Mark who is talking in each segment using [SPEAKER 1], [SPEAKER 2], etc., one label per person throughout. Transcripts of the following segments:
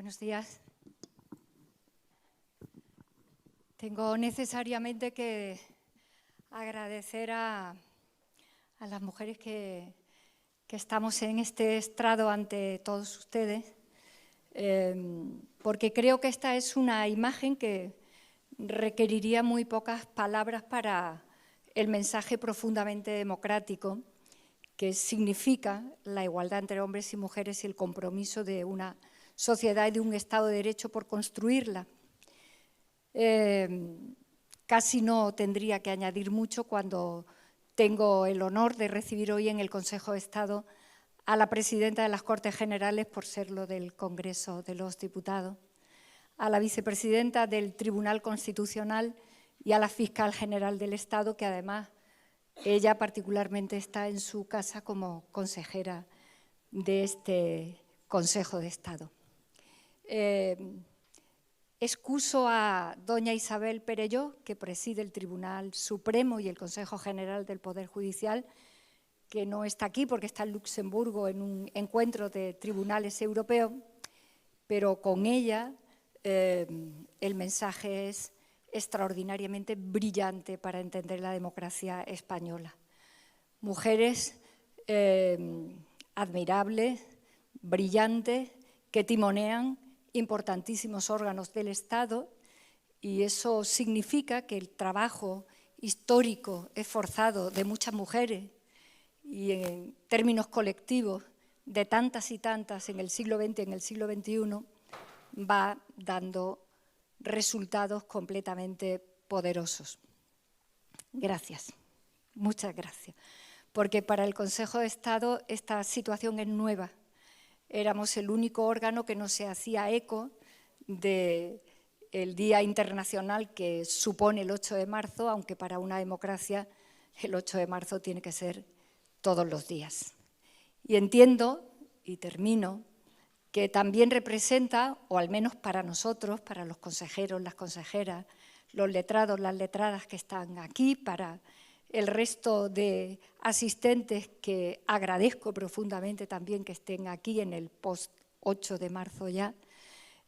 [SPEAKER 1] Buenos días. Tengo necesariamente que agradecer a las mujeres que estamos en este estrado ante todos ustedes, porque creo que esta es una imagen que requeriría muy pocas palabras para el mensaje profundamente democrático que significa la igualdad entre hombres y mujeres y el compromiso de una sociedad y de un Estado de Derecho por construirla. Casi no tendría que añadir mucho cuando tengo el honor de recibir hoy en el Consejo de Estado a la presidenta de las Cortes Generales, por serlo del Congreso de los Diputados, a la vicepresidenta del Tribunal Constitucional y a la fiscal general del Estado, que además ella particularmente está en su casa como consejera de este Consejo de Estado. Excuso a doña Isabel Perelló, que preside el Tribunal Supremo y el Consejo General del Poder Judicial, que no está aquí porque está en Luxemburgo en un encuentro de tribunales europeos, pero con ella el mensaje es extraordinariamente brillante para entender la democracia española. Mujeres admirables, brillantes, que timonean importantísimos órganos del Estado, y eso significa que el trabajo histórico, esforzado de muchas mujeres y en términos colectivos de tantas y tantas en el siglo XX y en el siglo XXI va dando resultados completamente poderosos. Gracias, muchas gracias, porque para el Consejo de Estado esta situación es nueva. Éramos el único órgano que no se hacía eco del Día Internacional que supone el 8 de marzo, aunque para una democracia el 8 de marzo tiene que ser todos los días. Y entiendo, y termino, que también representa, o al menos para nosotros, para los consejeros, las consejeras, los letrados, las letradas que están aquí, para el resto de asistentes que agradezco profundamente también que estén aquí en el post 8 de marzo ya,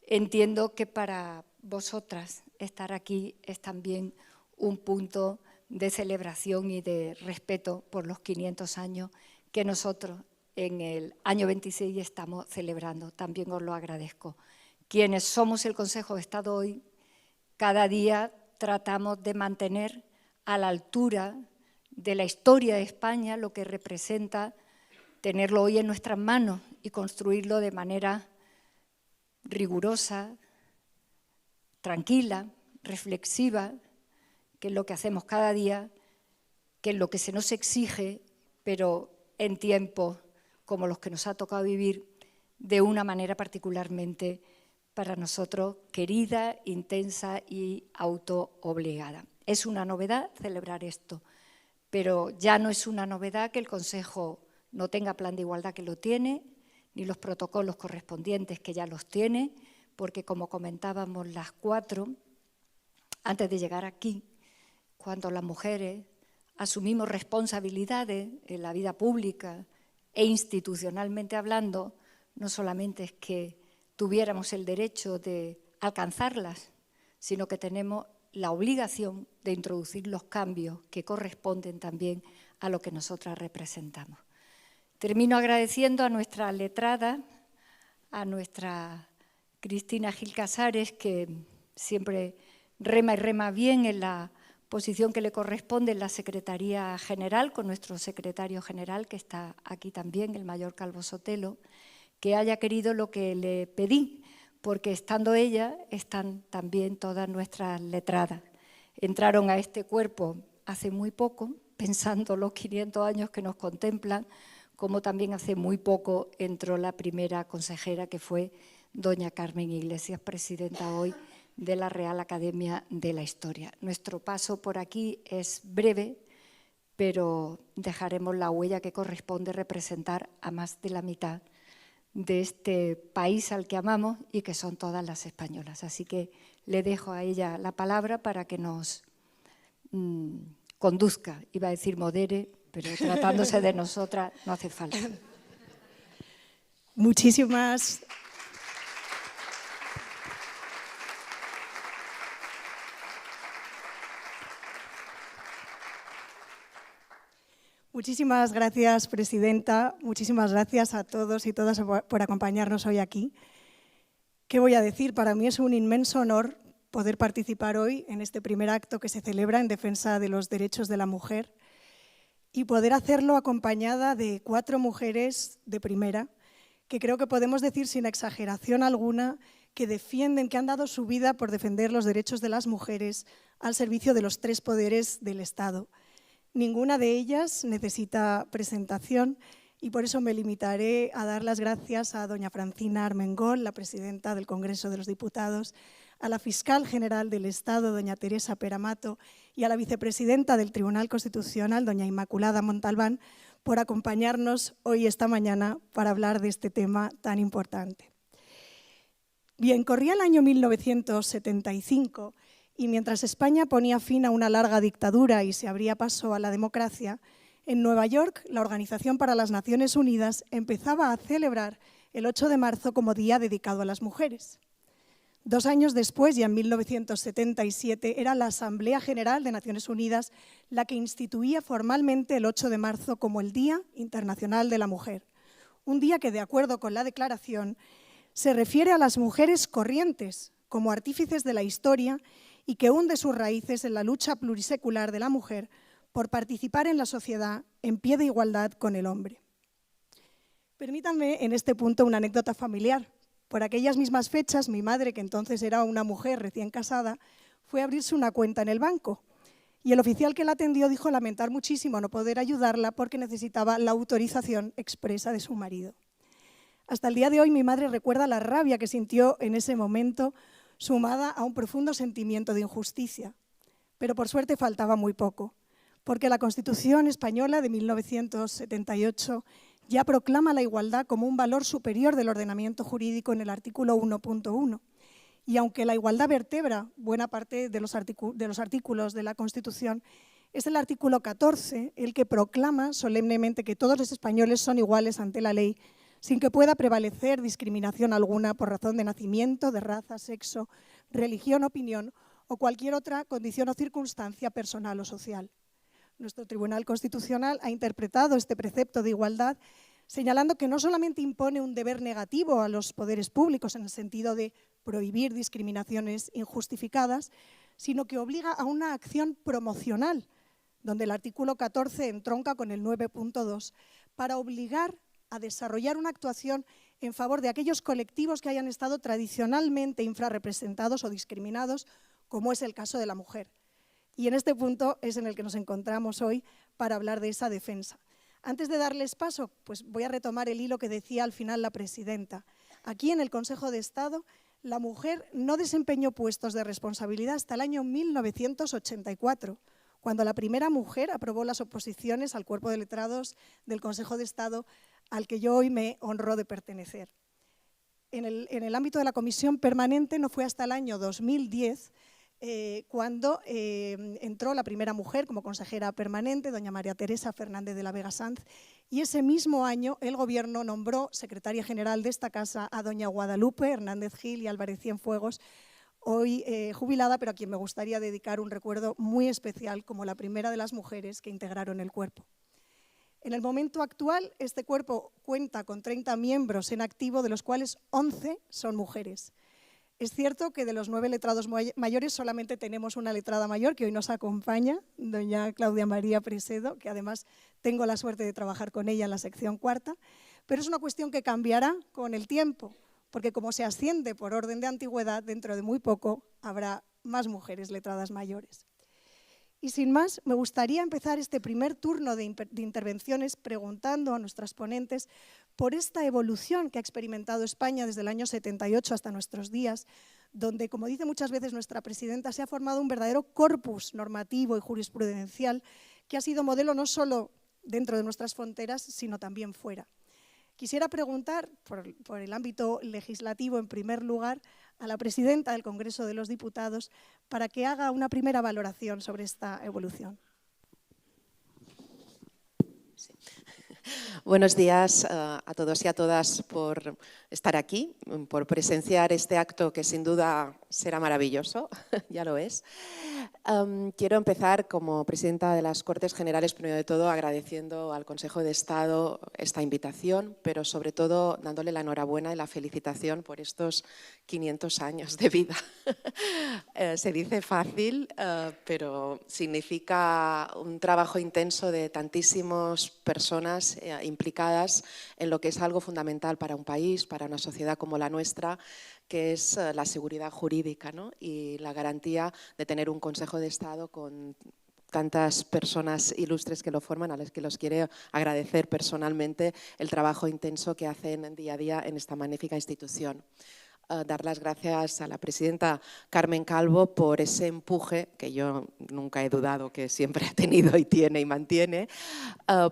[SPEAKER 1] entiendo que para vosotras estar aquí es también un punto de celebración y de respeto por los 500 años que nosotros en el año 26 estamos celebrando. También os lo agradezco. Quienes somos el Consejo de Estado hoy, cada día tratamos de mantener a la altura de la historia de España lo que representa tenerlo hoy en nuestras manos y construirlo de manera rigurosa, tranquila, reflexiva, que es lo que hacemos cada día, que es lo que se nos exige, pero en tiempos como los que nos ha tocado vivir, de una manera particularmente para nosotros querida, intensa y autoobligada. Es una novedad celebrar esto, pero ya no es una novedad que el Consejo no tenga plan de igualdad, que lo tiene, ni los protocolos correspondientes, que ya los tiene, porque como comentábamos las cuatro, antes de llegar aquí, cuando las mujeres asumimos responsabilidades en la vida pública e institucionalmente hablando, no solamente es que tuviéramos el derecho de alcanzarlas, sino que tenemos la obligación de introducir los cambios que corresponden también a lo que nosotras representamos. Termino agradeciendo a nuestra letrada, a nuestra Cristina Gil Casares, que siempre rema y rema bien en la posición que le corresponde en la Secretaría General, con nuestro secretario general, que está aquí también, el mayor Calvo Sotelo, que haya querido lo que le pedí, porque estando ella, están también todas nuestras letradas. Entraron a este cuerpo hace muy poco, pensando los 500 años que nos contemplan, como también hace muy poco entró la primera consejera, que fue doña Carmen Iglesias, presidenta hoy de la Real Academia de la Historia. Nuestro paso por aquí es breve, pero dejaremos la huella que corresponde representar a más de la mitad de este país al que amamos y que son todas las españolas. Así que le dejo a ella la palabra para que nos conduzca, iba a decir modere, pero tratándose de nosotras no hace falta.
[SPEAKER 2] Muchísimas Muchísimas gracias, presidenta. Muchísimas gracias a todos y todas por acompañarnos hoy aquí. ¿Qué voy a decir? Para mí es un inmenso honor poder participar hoy en este primer acto que se celebra en defensa de los derechos de la mujer y poder hacerlo acompañada de 4 mujeres de primera, que creo que podemos decir sin exageración alguna que defienden, que han dado su vida por defender los derechos de las mujeres al servicio de los 3 poderes del Estado. Ninguna de ellas necesita presentación y por eso me limitaré a dar las gracias a doña Francina Armengol, la presidenta del Congreso de los Diputados, a la fiscal general del Estado, doña Teresa Peramato, y a la vicepresidenta del Tribunal Constitucional, doña Inmaculada Montalbán, por acompañarnos hoy, esta mañana, para hablar de este tema tan importante. Bien, corría el año 1975 y mientras España ponía fin a una larga dictadura y se abría paso a la democracia, en Nueva York la Organización para las Naciones Unidas empezaba a celebrar el 8 de marzo como día dedicado a las mujeres. 2 años después, ya en 1977, era la Asamblea General de Naciones Unidas la que instituía formalmente el 8 de marzo como el Día Internacional de la Mujer. Un día que, de acuerdo con la declaración, se refiere a las mujeres corrientes como artífices de la historia y que hunde sus raíces en la lucha plurisecular de la mujer por participar en la sociedad en pie de igualdad con el hombre. Permítanme en este punto una anécdota familiar. Por aquellas mismas fechas, mi madre, que entonces era una mujer recién casada, fue a abrirse una cuenta en el banco y el oficial que la atendió dijo lamentar muchísimo no poder ayudarla porque necesitaba la autorización expresa de su marido. Hasta el día de hoy mi madre recuerda la rabia que sintió en ese momento, sumada a un profundo sentimiento de injusticia. Pero por suerte faltaba muy poco, porque la Constitución española de 1978 ya proclama la igualdad como un valor superior del ordenamiento jurídico en el artículo 1.1. Y aunque la igualdad vertebra buena parte de los artículos de la Constitución, es el artículo 14 el que proclama solemnemente que todos los españoles son iguales ante la ley, sin que pueda prevalecer discriminación alguna por razón de nacimiento, de raza, sexo, religión, opinión o cualquier otra condición o circunstancia personal o social. Nuestro Tribunal Constitucional ha interpretado este precepto de igualdad señalando que no solamente impone un deber negativo a los poderes públicos en el sentido de prohibir discriminaciones injustificadas, sino que obliga a una acción promocional, donde el artículo 14 entronca con el 9.2, para obligar a desarrollar una actuación en favor de aquellos colectivos que hayan estado tradicionalmente infrarrepresentados o discriminados, como es el caso de la mujer. Y en este punto es en el que nos encontramos hoy para hablar de esa defensa. Antes de darles paso, pues voy a retomar el hilo que decía al final la presidenta. Aquí en el Consejo de Estado, la mujer no desempeñó puestos de responsabilidad hasta el año 1984, cuando la primera mujer aprobó las oposiciones al cuerpo de letrados del Consejo de Estado, al que yo hoy me honro de pertenecer. En el ámbito de la comisión permanente no fue hasta el año 2010 cuando entró la primera mujer como consejera permanente, doña María Teresa Fernández de la Vega Sanz, y ese mismo año el Gobierno nombró secretaria general de esta casa a doña Guadalupe Hernández Gil y Álvarez Cienfuegos, hoy jubilada, pero a quien me gustaría dedicar un recuerdo muy especial como la primera de las mujeres que integraron el cuerpo. En el momento actual, este cuerpo cuenta con 30 miembros en activo, de los cuales 11 son mujeres. Es cierto que de los 9 letrados mayores solamente tenemos una letrada mayor que hoy nos acompaña, doña Claudia María Presedo, que además tengo la suerte de trabajar con ella en la sección cuarta, pero es una cuestión que cambiará con el tiempo, porque como se asciende por orden de antigüedad, dentro de muy poco habrá más mujeres letradas mayores. Y sin más, me gustaría empezar este primer turno de intervenciones preguntando a nuestras ponentes por esta evolución que ha experimentado España desde el año 78 hasta nuestros días, donde, como dice muchas veces nuestra presidenta, se ha formado un verdadero corpus normativo y jurisprudencial que ha sido modelo no solo dentro de nuestras fronteras, sino también fuera. Quisiera preguntar, por el ámbito legislativo, en primer lugar, a la presidenta del Congreso de los Diputados para que haga una primera valoración sobre esta evolución.
[SPEAKER 3] Sí. Buenos días a todos y a todas por estar aquí, por presenciar este acto que sin duda será maravilloso, ya lo es. Quiero empezar como presidenta de las Cortes Generales, primero de todo agradeciendo al Consejo de Estado esta invitación, pero sobre todo dándole la enhorabuena y la felicitación por estos 500 años de vida. Se dice fácil, pero significa un trabajo intenso de tantísimas personas implicadas en lo que es algo fundamental para un país, para una sociedad como la nuestra, que es la seguridad jurídica, ¿no? Y la garantía de tener un Consejo de Estado con tantas personas ilustres que lo forman, a las que los quiero agradecer personalmente el trabajo intenso que hacen día a día en esta magnífica institución. Dar las gracias a la presidenta Carmen Calvo por ese empuje, que yo nunca he dudado que siempre ha tenido y tiene y mantiene,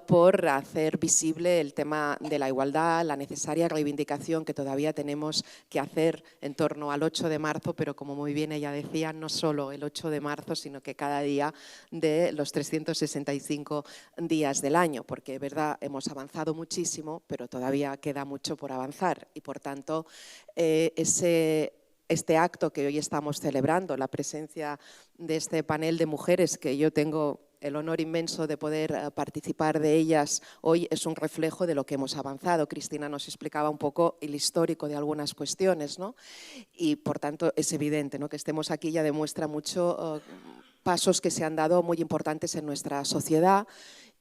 [SPEAKER 3] por hacer visible el tema de la igualdad, la necesaria reivindicación que todavía tenemos que hacer en torno al 8 de marzo, pero como muy bien ella decía, no solo el 8 de marzo, sino que cada día de los 365 días del año, porque es verdad, hemos avanzado muchísimo, pero todavía queda mucho por avanzar y por tanto este acto que hoy estamos celebrando, la presencia de este panel de mujeres que yo tengo el honor inmenso de poder participar de ellas hoy, es un reflejo de lo que hemos avanzado. Cristina nos explicaba un poco el histórico de algunas cuestiones, ¿no? Y por tanto es evidente, ¿no?, que estemos aquí ya demuestra mucho pasos que se han dado muy importantes en nuestra sociedad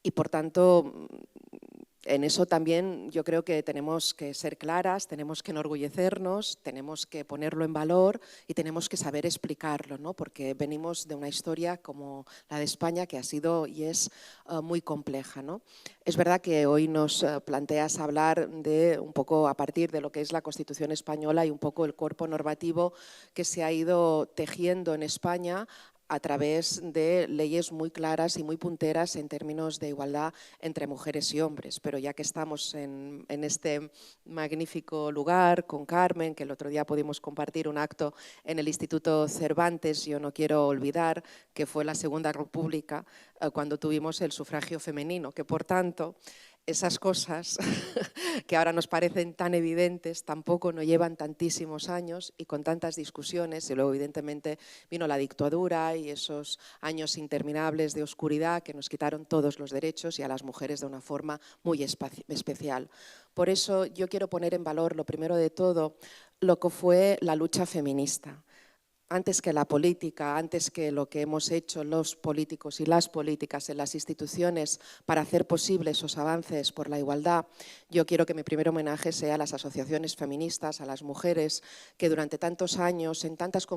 [SPEAKER 3] y por tanto en eso también yo creo que tenemos que ser claras, tenemos que enorgullecernos, tenemos que ponerlo en valor y tenemos que saber explicarlo, ¿no? Porque venimos de una historia como la de España que ha sido y es muy compleja, ¿no? Es verdad que hoy nos planteas hablar de un poco a partir de lo que es la Constitución española y un poco el cuerpo normativo que se ha ido tejiendo en España a través de leyes muy claras y muy punteras en términos de igualdad entre mujeres y hombres. Pero ya que estamos en este magnífico lugar con Carmen, que el otro día pudimos compartir un acto en el Instituto Cervantes, yo no quiero olvidar que fue la Segunda República cuando tuvimos el sufragio femenino, que por tanto esas cosas que ahora nos parecen tan evidentes tampoco no llevan tantísimos años y con tantas discusiones, y luego evidentemente vino la dictadura y esos años interminables de oscuridad que nos quitaron todos los derechos y a las mujeres de una forma muy especial. Por eso yo quiero poner en valor, lo primero de todo, lo que fue la lucha feminista. Antes que la política, antes que lo que hemos hecho los políticos y las políticas en las instituciones para hacer posible esos avances por la igualdad, yo quiero que mi primer homenaje sea a las asociaciones feministas, a las mujeres que durante tantos años, en tantas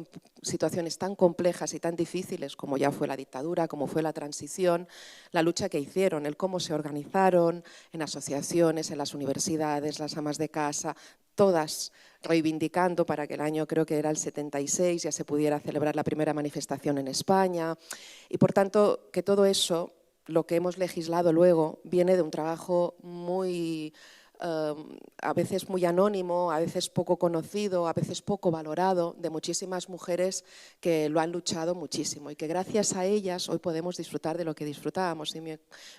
[SPEAKER 3] situaciones tan complejas y tan difíciles como ya fue la dictadura, como fue la transición, la lucha que hicieron, el cómo se organizaron en asociaciones, en las universidades, las amas de casa, todas reivindicando para que el año, creo que era el 76, ya se pudiera celebrar la primera manifestación en España. Y por tanto, que todo eso, lo que hemos legislado luego, viene de un trabajo muy a veces muy anónimo, a veces poco conocido, a veces poco valorado, de muchísimas mujeres que lo han luchado muchísimo y que gracias a ellas hoy podemos disfrutar de lo que disfrutábamos. Y me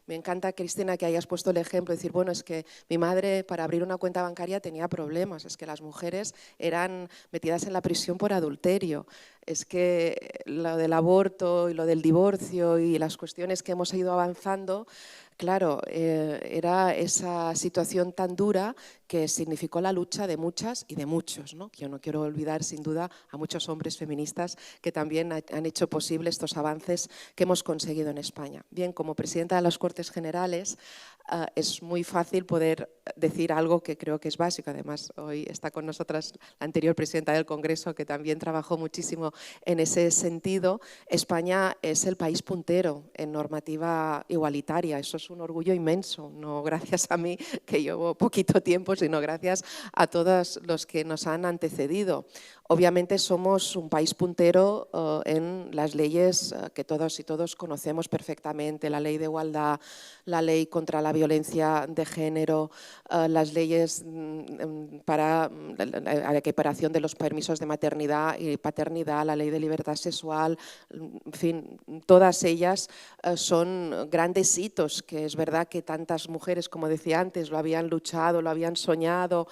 [SPEAKER 3] encanta, Cristina, que hayas puesto el ejemplo de decir, bueno, es que mi madre para abrir una cuenta bancaria tenía problemas, es que las mujeres eran metidas en la prisión por adulterio. Es que lo del aborto y lo del divorcio y las cuestiones que hemos ido avanzando, claro, era esa situación tan dura que significó la lucha de muchas y de muchos, ¿no? Yo no quiero olvidar sin duda a muchos hombres feministas que también han hecho posible estos avances que hemos conseguido en España. Bien, como presidenta de las Cortes Generales es muy fácil poder decir algo que creo que es básico. Además, hoy está con nosotras la anterior presidenta del Congreso que también trabajó muchísimo en ese sentido. España es el país puntero en normativa igualitaria. Eso es un orgullo inmenso, no gracias a mí, que llevo poquito tiempo, sino gracias a todos los que nos han antecedido. Obviamente somos un país puntero en las leyes que todos y todos conocemos perfectamente, la ley de igualdad, la ley contra la violencia de género, las leyes para la equiparación de los permisos de maternidad y paternidad, la ley de libertad sexual, en fin, todas ellas son grandes hitos que es verdad que tantas mujeres, como decía antes, lo habían luchado, lo habían soñado,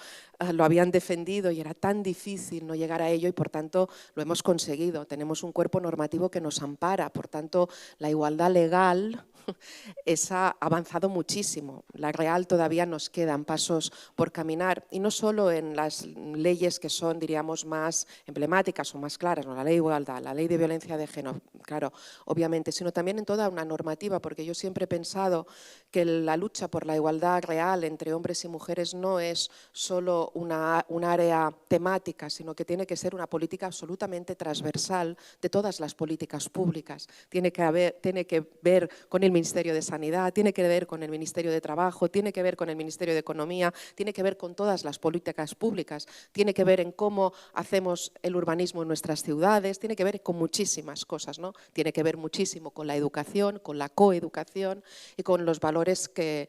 [SPEAKER 3] lo habían defendido y era tan difícil no llegar a ello y por tanto lo hemos conseguido. Tenemos un cuerpo normativo que nos ampara, por tanto la igualdad legal ha avanzado muchísimo. La real todavía nos quedan pasos por caminar y no solo en las leyes que son, diríamos, más emblemáticas o más claras, ¿no? La ley de igualdad, la ley de violencia de género, claro, obviamente, sino también en toda una normativa, porque yo siempre he pensado que la lucha por la igualdad real entre hombres y mujeres no es solo un área temática, sino que tiene que ser una política absolutamente transversal de todas las políticas públicas. Tiene que ver con el Ministerio de Sanidad, tiene que ver con el Ministerio de Trabajo, tiene que ver con el Ministerio de Economía, tiene que ver con todas las políticas públicas, tiene que ver en cómo hacemos el urbanismo en nuestras ciudades, tiene que ver con muchísimas cosas, ¿no? Tiene que ver muchísimo con la educación, con la coeducación y con los valores que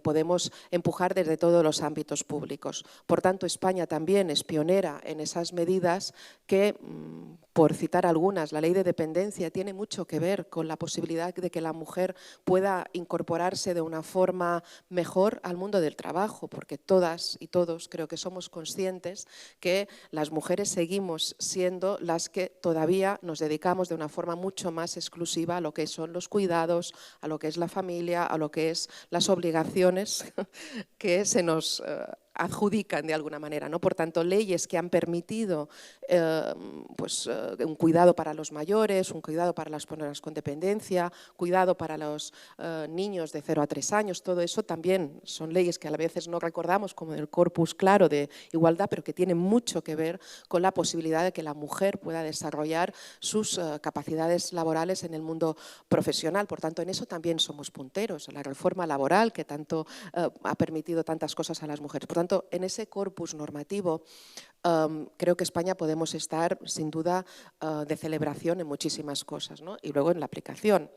[SPEAKER 3] podemos empujar desde todos los ámbitos públicos. Por tanto, España también es pionera en esas medidas que, por citar algunas, la ley de dependencia tiene mucho que ver con la posibilidad de que la mujer pueda incorporarse de una forma mejor al mundo del trabajo, porque todas y todos creo que somos conscientes que las mujeres seguimos siendo las que todavía nos dedicamos de una forma mucho más exclusiva a lo que son los cuidados, a lo que es la familia, a lo que es las obligaciones que se nos adjudican de alguna manera, ¿no? Por tanto, leyes que han permitido un cuidado para los mayores, un cuidado para las personas con dependencia, cuidado para los niños de 0 a 3 años, todo eso también son leyes que a veces no recordamos como el corpus claro de igualdad, pero que tienen mucho que ver con la posibilidad de que la mujer pueda desarrollar sus capacidades laborales en el mundo profesional. Por tanto, en eso también somos punteros, la reforma laboral que tanto ha permitido tantas cosas a las mujeres. Por tanto, en ese corpus normativo creo que España podemos estar sin duda de celebración en muchísimas cosas, ¿no? Y luego en la aplicación.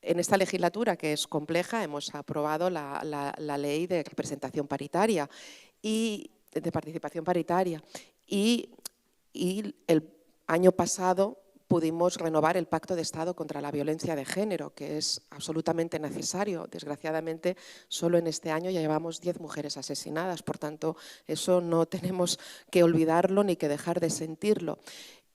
[SPEAKER 3] En esta legislatura, que es compleja, hemos aprobado la ley de representación paritaria y de participación paritaria y el año pasado pudimos renovar el Pacto de Estado contra la Violencia de Género, que es absolutamente necesario. Desgraciadamente, solo en este año ya llevamos 10 mujeres asesinadas, por tanto, eso no tenemos que olvidarlo ni que dejar de sentirlo.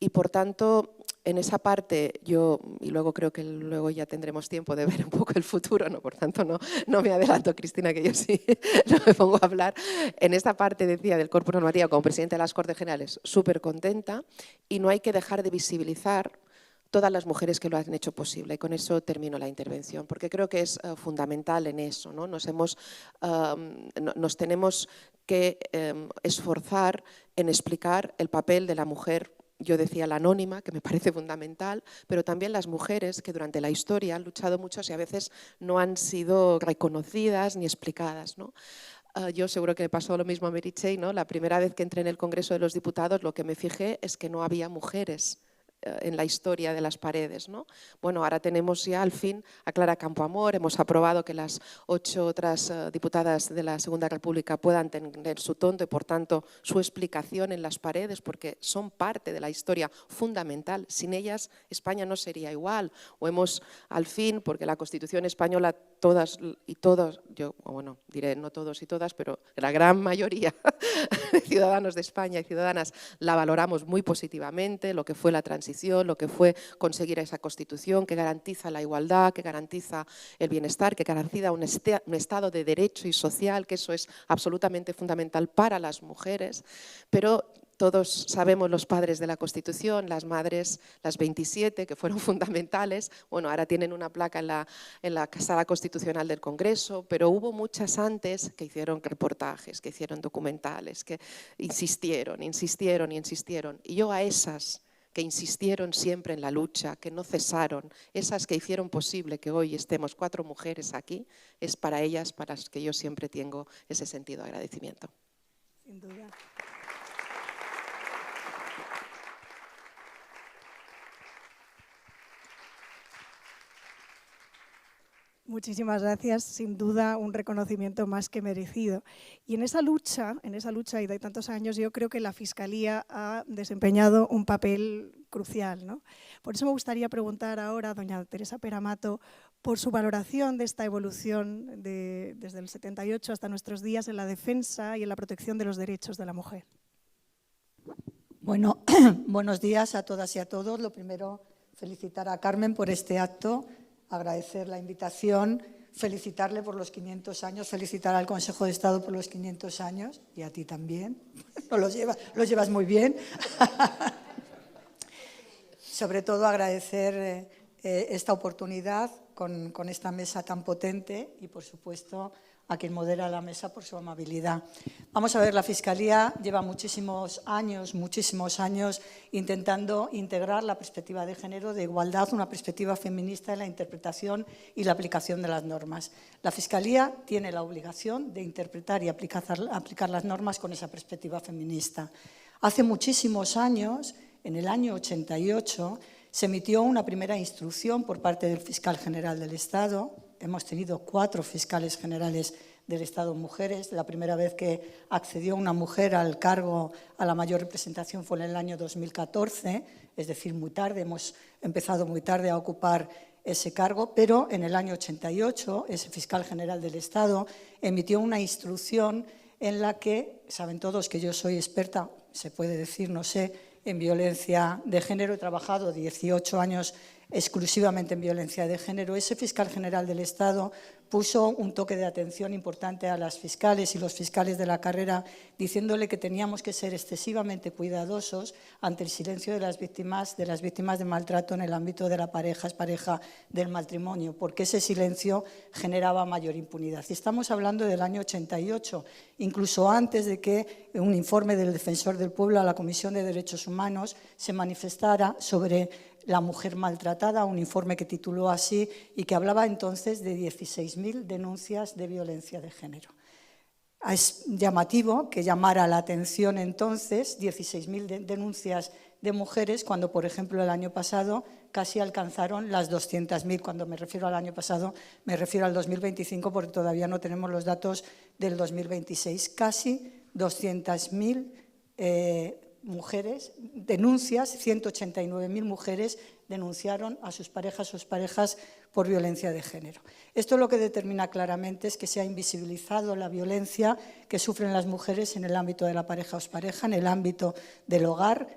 [SPEAKER 3] Y por tanto, en esa parte yo, y luego creo que luego ya tendremos tiempo de ver un poco el futuro, ¿no? Por tanto no me adelanto, Cristina, que yo sí no me pongo a hablar. En esta parte, decía, del Corpus Normativo como presidenta de las Cortes Generales, súper contenta y no hay que dejar de visibilizar todas las mujeres que lo han hecho posible. Y con eso termino la intervención, porque creo que es fundamental en eso, ¿no? Nos tenemos que esforzar en explicar el papel de la mujer. Yo decía la anónima, que me parece fundamental, pero también las mujeres que durante la historia han luchado mucho y a veces no han sido reconocidas ni explicadas, ¿no? Yo seguro que pasó lo mismo a Meritxell, ¿no? La primera vez que entré en el Congreso de los Diputados lo que me fijé es que no había mujeres en la historia de las paredes, ¿no? Bueno, ahora tenemos ya al fin a Clara Campoamor, hemos aprobado que las 8 otras diputadas de la Segunda República puedan tener su tonto y por tanto su explicación en las paredes, porque son parte de la historia fundamental. Sin ellas España no sería igual. O hemos al fin, porque la Constitución española todas y todos, yo bueno, diré no todos y todas, pero la gran mayoría de ciudadanos de España y ciudadanas la valoramos muy positivamente, lo que fue la transición, lo que fue conseguir esa Constitución que garantiza la igualdad, que garantiza el bienestar, que garantiza un estado de derecho y social, que eso es absolutamente fundamental para las mujeres, pero todos sabemos los padres de la Constitución, las madres, las 27, que fueron fundamentales. Bueno, ahora tienen una placa en la Sala Constitucional del Congreso, pero hubo muchas antes que hicieron reportajes, que hicieron documentales, que insistieron. Y yo a esas que insistieron siempre en la lucha, que no cesaron, esas que hicieron posible que hoy estemos 4 mujeres aquí, es para ellas para las que yo siempre tengo ese sentido de agradecimiento.
[SPEAKER 2] Sin duda. Muchísimas gracias, sin duda un reconocimiento más que merecido. Y en esa lucha y de tantos años, yo creo que la Fiscalía ha desempeñado un papel crucial, ¿no? Por eso me gustaría preguntar ahora a doña Teresa Peramato por su valoración de esta evolución desde el 78 hasta nuestros días en la defensa y en la protección de los derechos de la mujer.
[SPEAKER 4] Bueno, buenos días a todas y a todos. Lo primero, felicitar a Carmen por este acto, agradecer la invitación, felicitarle por los 500 años, felicitar al Consejo de Estado por los 500 años y a ti también, los llevas muy bien. Sobre todo agradecer esta oportunidad con esta mesa tan potente y, por supuesto, a quien modera la mesa por su amabilidad. Vamos a ver, la Fiscalía lleva muchísimos años intentando integrar la perspectiva de género, de igualdad, una perspectiva feminista en la interpretación y la aplicación de las normas. La Fiscalía tiene la obligación de interpretar y aplicar las normas con esa perspectiva feminista. Hace muchísimos años, en el año 88, se emitió una primera instrucción por parte del Fiscal General del Estado. Hemos tenido 4 fiscales generales del Estado mujeres. La primera vez que accedió una mujer al cargo, a la mayor representación, fue en el año 2014, es decir, muy tarde. Hemos empezado muy tarde a ocupar ese cargo, pero en el año 88 ese Fiscal General del Estado emitió una instrucción en la que, saben todos que yo soy experta, se puede decir, no sé, en violencia de género. He trabajado 18 años exclusivamente en violencia de género. Ese Fiscal General del Estado puso un toque de atención importante a las fiscales y los fiscales de la carrera, diciéndole que teníamos que ser excesivamente cuidadosos ante el silencio de las víctimas de maltrato en el ámbito de la pareja del matrimonio, porque ese silencio generaba mayor impunidad. Y estamos hablando del año 88, incluso antes de que un informe del Defensor del Pueblo a la Comisión de Derechos Humanos se manifestara sobre la mujer maltratada, un informe que tituló así y que hablaba entonces de 16.000 denuncias de violencia de género. Es llamativo que llamara la atención entonces 16.000 denuncias de mujeres cuando, por ejemplo, el año pasado casi alcanzaron las 200.000. Cuando me refiero al año pasado, me refiero al 2025 porque todavía no tenemos los datos del 2026. Casi 200.000 mujeres, denuncias, 189.000 mujeres denunciaron a sus parejas por violencia de género. Esto lo que determina claramente es que se ha invisibilizado la violencia que sufren las mujeres en el ámbito de la pareja o expareja, en el ámbito del hogar,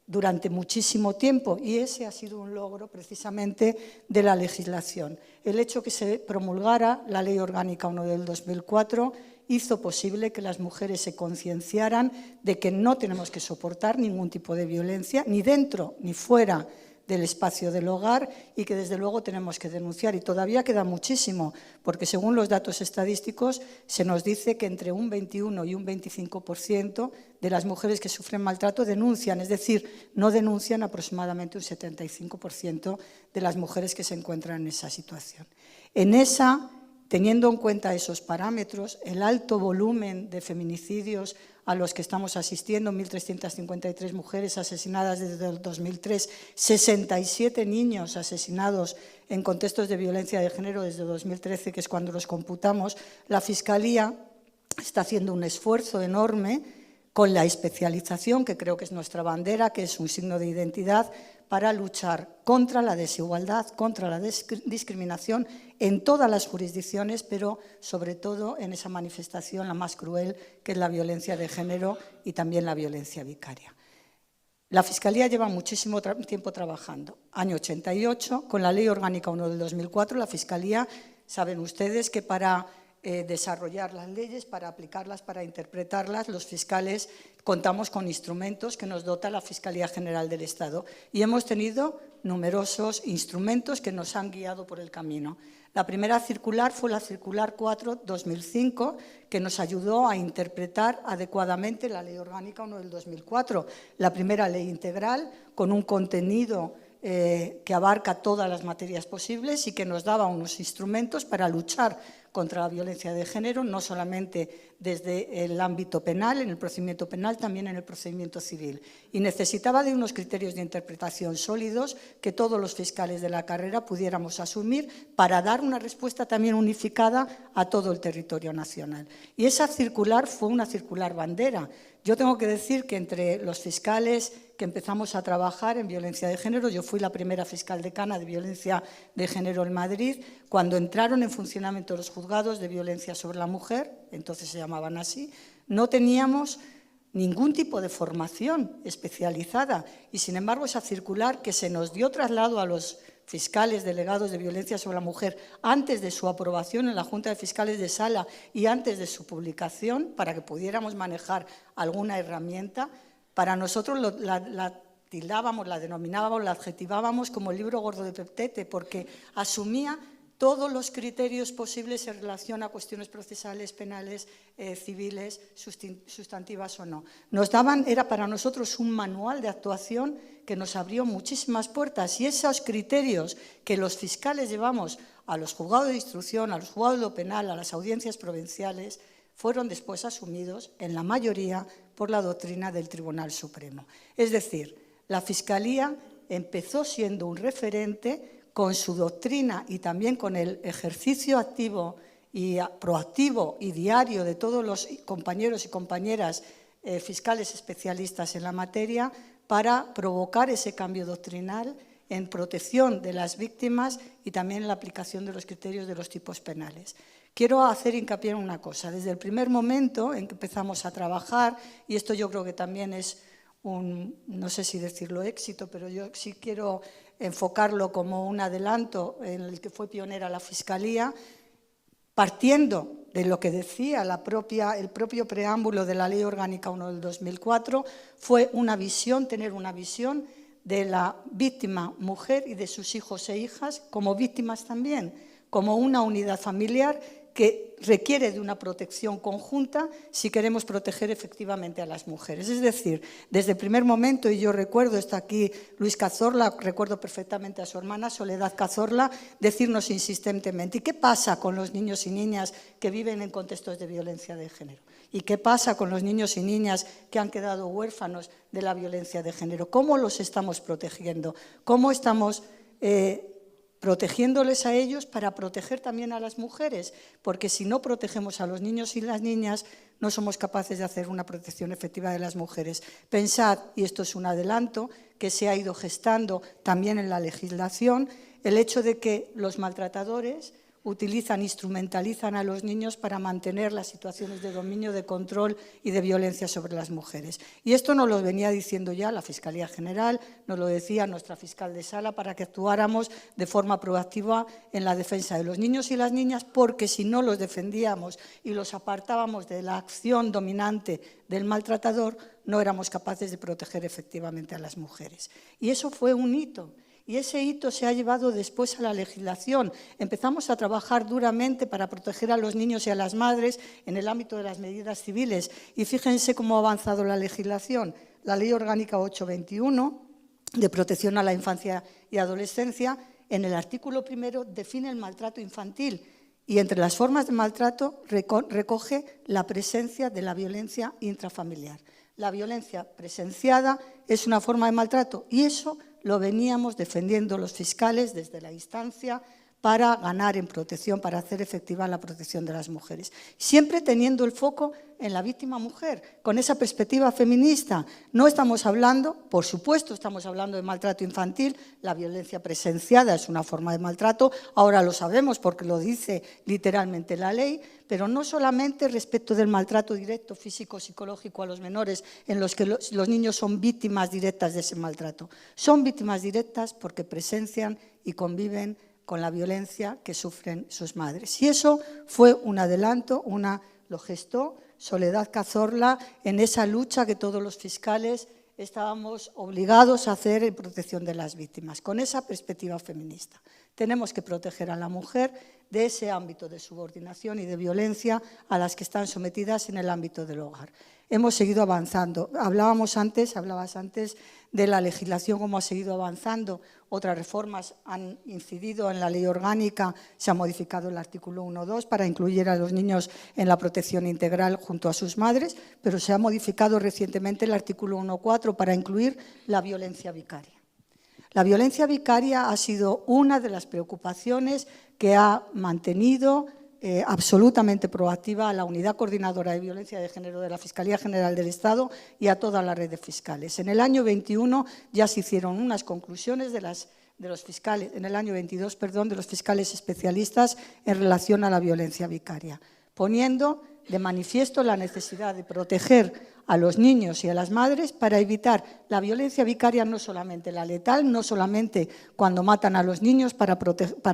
[SPEAKER 4] durante muchísimo tiempo, y ese ha sido un logro precisamente de la legislación. El hecho que se promulgara la Ley Orgánica 1 del 2004 hizo posible que las mujeres se concienciaran de que no tenemos que soportar ningún tipo de violencia, ni dentro ni fuera del espacio del hogar, y que desde luego tenemos que denunciar. Y todavía queda muchísimo, porque según los datos estadísticos se nos dice que entre un 21 y un 25% de las mujeres que sufren maltrato denuncian, es decir, no denuncian aproximadamente un 75% de las mujeres que se encuentran en esa situación. Teniendo en cuenta esos parámetros, el alto volumen de feminicidios a los que estamos asistiendo, 1.353 mujeres asesinadas desde el 2003, 67 niños asesinados en contextos de violencia de género desde 2013, que es cuando los computamos, la Fiscalía está haciendo un esfuerzo enorme con la especialización, que creo que es nuestra bandera, que es un signo de identidad, para luchar contra la desigualdad, contra la discriminación en todas las jurisdicciones, pero sobre todo en esa manifestación la más cruel, que es la violencia de género y también la violencia vicaria. La Fiscalía lleva muchísimo tiempo trabajando. Año 88, con la Ley Orgánica 1 del 2004, la Fiscalía, saben ustedes que para desarrollar las leyes, para aplicarlas, para interpretarlas, los fiscales contamos con instrumentos que nos dota la Fiscalía General del Estado, y hemos tenido numerosos instrumentos que nos han guiado por el camino. La primera circular fue la Circular 4/2005, que nos ayudó a interpretar adecuadamente la Ley Orgánica 1 del 2004, la primera ley integral con un contenido que abarca todas las materias posibles y que nos daba unos instrumentos para luchar contra la violencia de género, no solamente desde el ámbito penal, en el procedimiento penal, también en el procedimiento civil. Y necesitaba de unos criterios de interpretación sólidos que todos los fiscales de la carrera pudiéramos asumir para dar una respuesta también unificada a todo el territorio nacional. Y esa circular fue una circular bandera. Yo tengo que decir que entre los fiscales que empezamos a trabajar en violencia de género, yo fui la primera fiscal decana de violencia de género en Madrid, cuando entraron en funcionamiento los juzgados de violencia sobre la mujer, entonces se llamaban así, no teníamos ningún tipo de formación especializada y, sin embargo, esa circular que se nos dio traslado a los fiscales delegados de violencia sobre la mujer antes de su aprobación en la Junta de Fiscales de Sala y antes de su publicación, para que pudiéramos manejar alguna herramienta, para nosotros la tildábamos, la denominábamos, la adjetivábamos como el libro gordo de Petete, porque asumía todos los criterios posibles en relación a cuestiones procesales, penales, civiles, sustantivas o no. Era para nosotros un manual de actuación que nos abrió muchísimas puertas, y esos criterios que los fiscales llevamos a los juzgados de instrucción, a los juzgados de lo penal, a las audiencias provinciales, fueron después asumidos en la mayoría por la doctrina del Tribunal Supremo. Es decir, la Fiscalía empezó siendo un referente con su doctrina y también con el ejercicio activo y proactivo y diario de todos los compañeros y compañeras fiscales especialistas en la materia para provocar ese cambio doctrinal en protección de las víctimas y también en la aplicación de los criterios de los tipos penales. Quiero hacer hincapié en una cosa. Desde el primer momento en que empezamos a trabajar, y esto yo creo que también es no sé si decirlo éxito, pero yo sí quiero enfocarlo como un adelanto en el que fue pionera la Fiscalía, partiendo de lo que decía el propio preámbulo de la Ley Orgánica 1 del 2004, fue tener una visión de la víctima mujer y de sus hijos e hijas como víctimas también, como una unidad familiar que requiere de una protección conjunta si queremos proteger efectivamente a las mujeres. Es decir, desde el primer momento, y yo recuerdo, está aquí Luis Cazorla, recuerdo perfectamente a su hermana Soledad Cazorla, decirnos insistentemente: ¿y qué pasa con los niños y niñas que viven en contextos de violencia de género? ¿Y qué pasa con los niños y niñas que han quedado huérfanos de la violencia de género? ¿Cómo los estamos protegiendo? ¿Cómo estamos protegiéndoles a ellos para proteger también a las mujeres? Porque si no protegemos a los niños y las niñas, no somos capaces de hacer una protección efectiva de las mujeres. Pensad, y esto es un adelanto, que se ha ido gestando también en la legislación, el hecho de que los maltratadores instrumentalizan a los niños para mantener las situaciones de dominio, de control y de violencia sobre las mujeres. Y esto nos lo venía diciendo ya la Fiscalía General, nos lo decía nuestra fiscal de sala, para que actuáramos de forma proactiva en la defensa de los niños y las niñas, porque si no los defendíamos y los apartábamos de la acción dominante del maltratador, no éramos capaces de proteger efectivamente a las mujeres. Y eso fue un hito. Y ese hito se ha llevado después a la legislación. Empezamos a trabajar duramente para proteger a los niños y a las madres en el ámbito de las medidas civiles. Y fíjense cómo ha avanzado la legislación. La Ley Orgánica 821 de protección a la infancia y adolescencia, en el artículo 1 define el maltrato infantil y entre las formas de maltrato recoge la presencia de la violencia intrafamiliar. La violencia presenciada es una forma de maltrato y eso lo veníamos defendiendo los fiscales desde la instancia para ganar en protección, para hacer efectiva la protección de las mujeres. Siempre teniendo el foco en la víctima mujer, con esa perspectiva feminista. No estamos hablando, por supuesto, estamos hablando de maltrato infantil, la violencia presenciada es una forma de maltrato, ahora lo sabemos porque lo dice literalmente la ley, pero no solamente respecto del maltrato directo físico, psicológico a los menores, en los que los niños son víctimas directas de ese maltrato. Son víctimas directas porque presencian y conviven con la violencia que sufren sus madres. Y eso fue un adelanto, lo gestó Soledad Cazorla en esa lucha que todos los fiscales estábamos obligados a hacer en protección de las víctimas, con esa perspectiva feminista. Tenemos que proteger a la mujer de ese ámbito de subordinación y de violencia a las que están sometidas en el ámbito del hogar. hemos seguido avanzando. Hablabas antes de la legislación, cómo ha seguido avanzando. Otras reformas han incidido en la ley orgánica, se ha modificado el artículo 1.2 para incluir a los niños en la protección integral junto a sus madres, pero se ha modificado recientemente el artículo 1.4 para incluir la violencia vicaria. La violencia vicaria ha sido una de las preocupaciones que ha mantenido absolutamente proactiva a la Unidad Coordinadora de Violencia de Género de la Fiscalía General del Estado y a toda la red de fiscales. En el año 21 ya se hicieron unas conclusiones de los fiscales, en el año 22, perdón, de los fiscales especialistas en relación a la violencia vicaria, poniendo de manifiesto la necesidad de proteger a los niños y a las madres para evitar la violencia vicaria, no solamente la letal, no solamente cuando matan a los niños para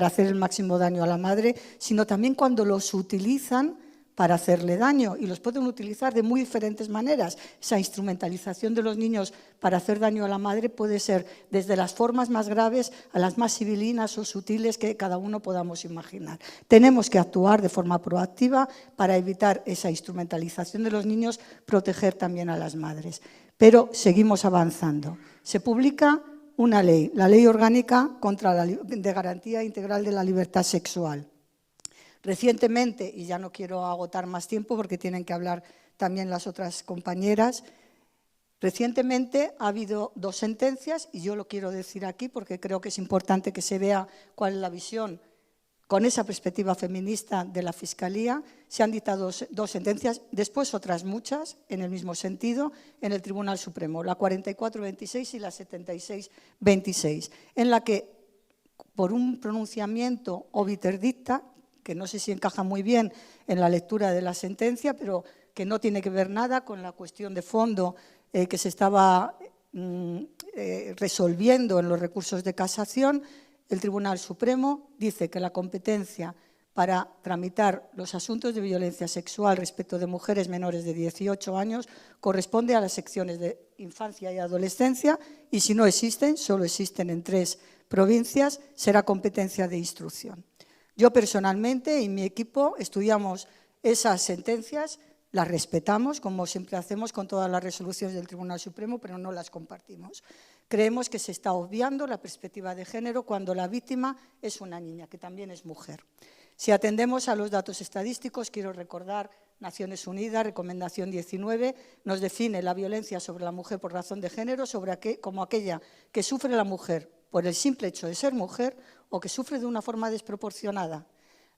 [SPEAKER 4] hacer el máximo daño a la madre, sino también cuando los utilizan para hacerle daño, y los pueden utilizar de muy diferentes maneras. Esa instrumentalización de los niños para hacer daño a la madre puede ser desde las formas más graves a las más civilinas o sutiles que cada uno podamos imaginar. Tenemos que actuar de forma proactiva para evitar esa instrumentalización de los niños, proteger también a las madres. Pero seguimos avanzando. Se publica una ley, la Ley Orgánica de Garantía Integral de la Libertad Sexual. Recientemente, y ya no quiero agotar más tiempo porque tienen que hablar también las otras compañeras, recientemente ha habido 2 sentencias, y yo lo quiero decir aquí porque creo que es importante que se vea cuál es la visión con esa perspectiva feminista de la Fiscalía. Se han dictado 2 sentencias, después otras muchas en el mismo sentido, en el Tribunal Supremo, la 4426 y la 7626, en la que, por un pronunciamiento obiter dicta, que no sé si encaja muy bien en la lectura de la sentencia, pero que no tiene que ver nada con la cuestión de fondo que se estaba resolviendo en los recursos de casación, el Tribunal Supremo dice que la competencia para tramitar los asuntos de violencia sexual respecto de mujeres menores de 18 años corresponde a las secciones de infancia y adolescencia, y si no existen, solo existen en 3 provincias, será competencia de instrucción. Yo personalmente y mi equipo estudiamos esas sentencias, las respetamos, como siempre hacemos con todas las resoluciones del Tribunal Supremo, pero no las compartimos. Creemos que se está obviando la perspectiva de género cuando la víctima es una niña, que también es mujer. Si atendemos a los datos estadísticos, quiero recordar Naciones Unidas, recomendación 19, nos define la violencia sobre la mujer por razón de género como aquella que sufre la mujer por el simple hecho de ser mujer o que sufre de una forma desproporcionada.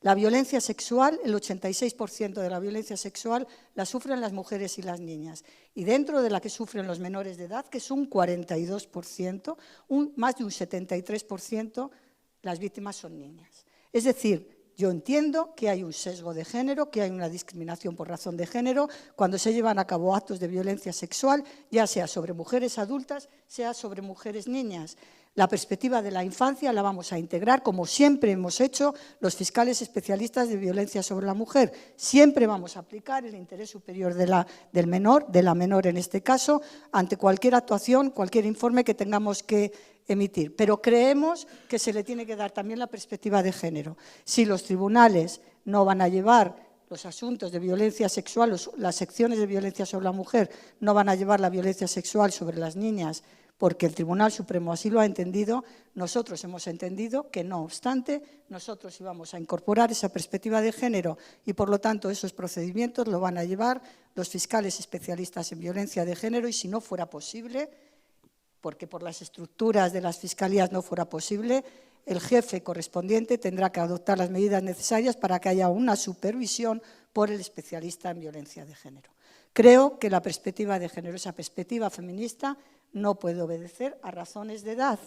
[SPEAKER 4] La violencia sexual, el 86% de la violencia sexual la sufren las mujeres y las niñas. Y dentro de la que sufren los menores de edad, que es un 42%, más de un 73%, las víctimas son niñas. Es decir, yo entiendo que hay un sesgo de género, que hay una discriminación por razón de género cuando se llevan a cabo actos de violencia sexual, ya sea sobre mujeres adultas, sea sobre mujeres niñas. La perspectiva de la infancia la vamos a integrar, como siempre hemos hecho los fiscales especialistas de violencia sobre la mujer. Siempre vamos a aplicar el interés superior del menor, de la menor en este caso, ante cualquier actuación, cualquier informe que tengamos que emitir. Pero creemos que se le tiene que dar también la perspectiva de género. Si los tribunales no van a llevar los asuntos de violencia sexual, las secciones de violencia sobre la mujer no van a llevar la violencia sexual sobre las niñas, porque el Tribunal Supremo así lo ha entendido, nosotros hemos entendido que, no obstante, nosotros íbamos a incorporar esa perspectiva de género y, por lo tanto, esos procedimientos lo van a llevar los fiscales especialistas en violencia de género, y si no fuera posible, porque por las estructuras de las fiscalías no fuera posible, el jefe correspondiente tendrá que adoptar las medidas necesarias para que haya una supervisión por el especialista en violencia de género. Creo que la perspectiva de género, esa perspectiva feminista, no puede obedecer a razones de edad.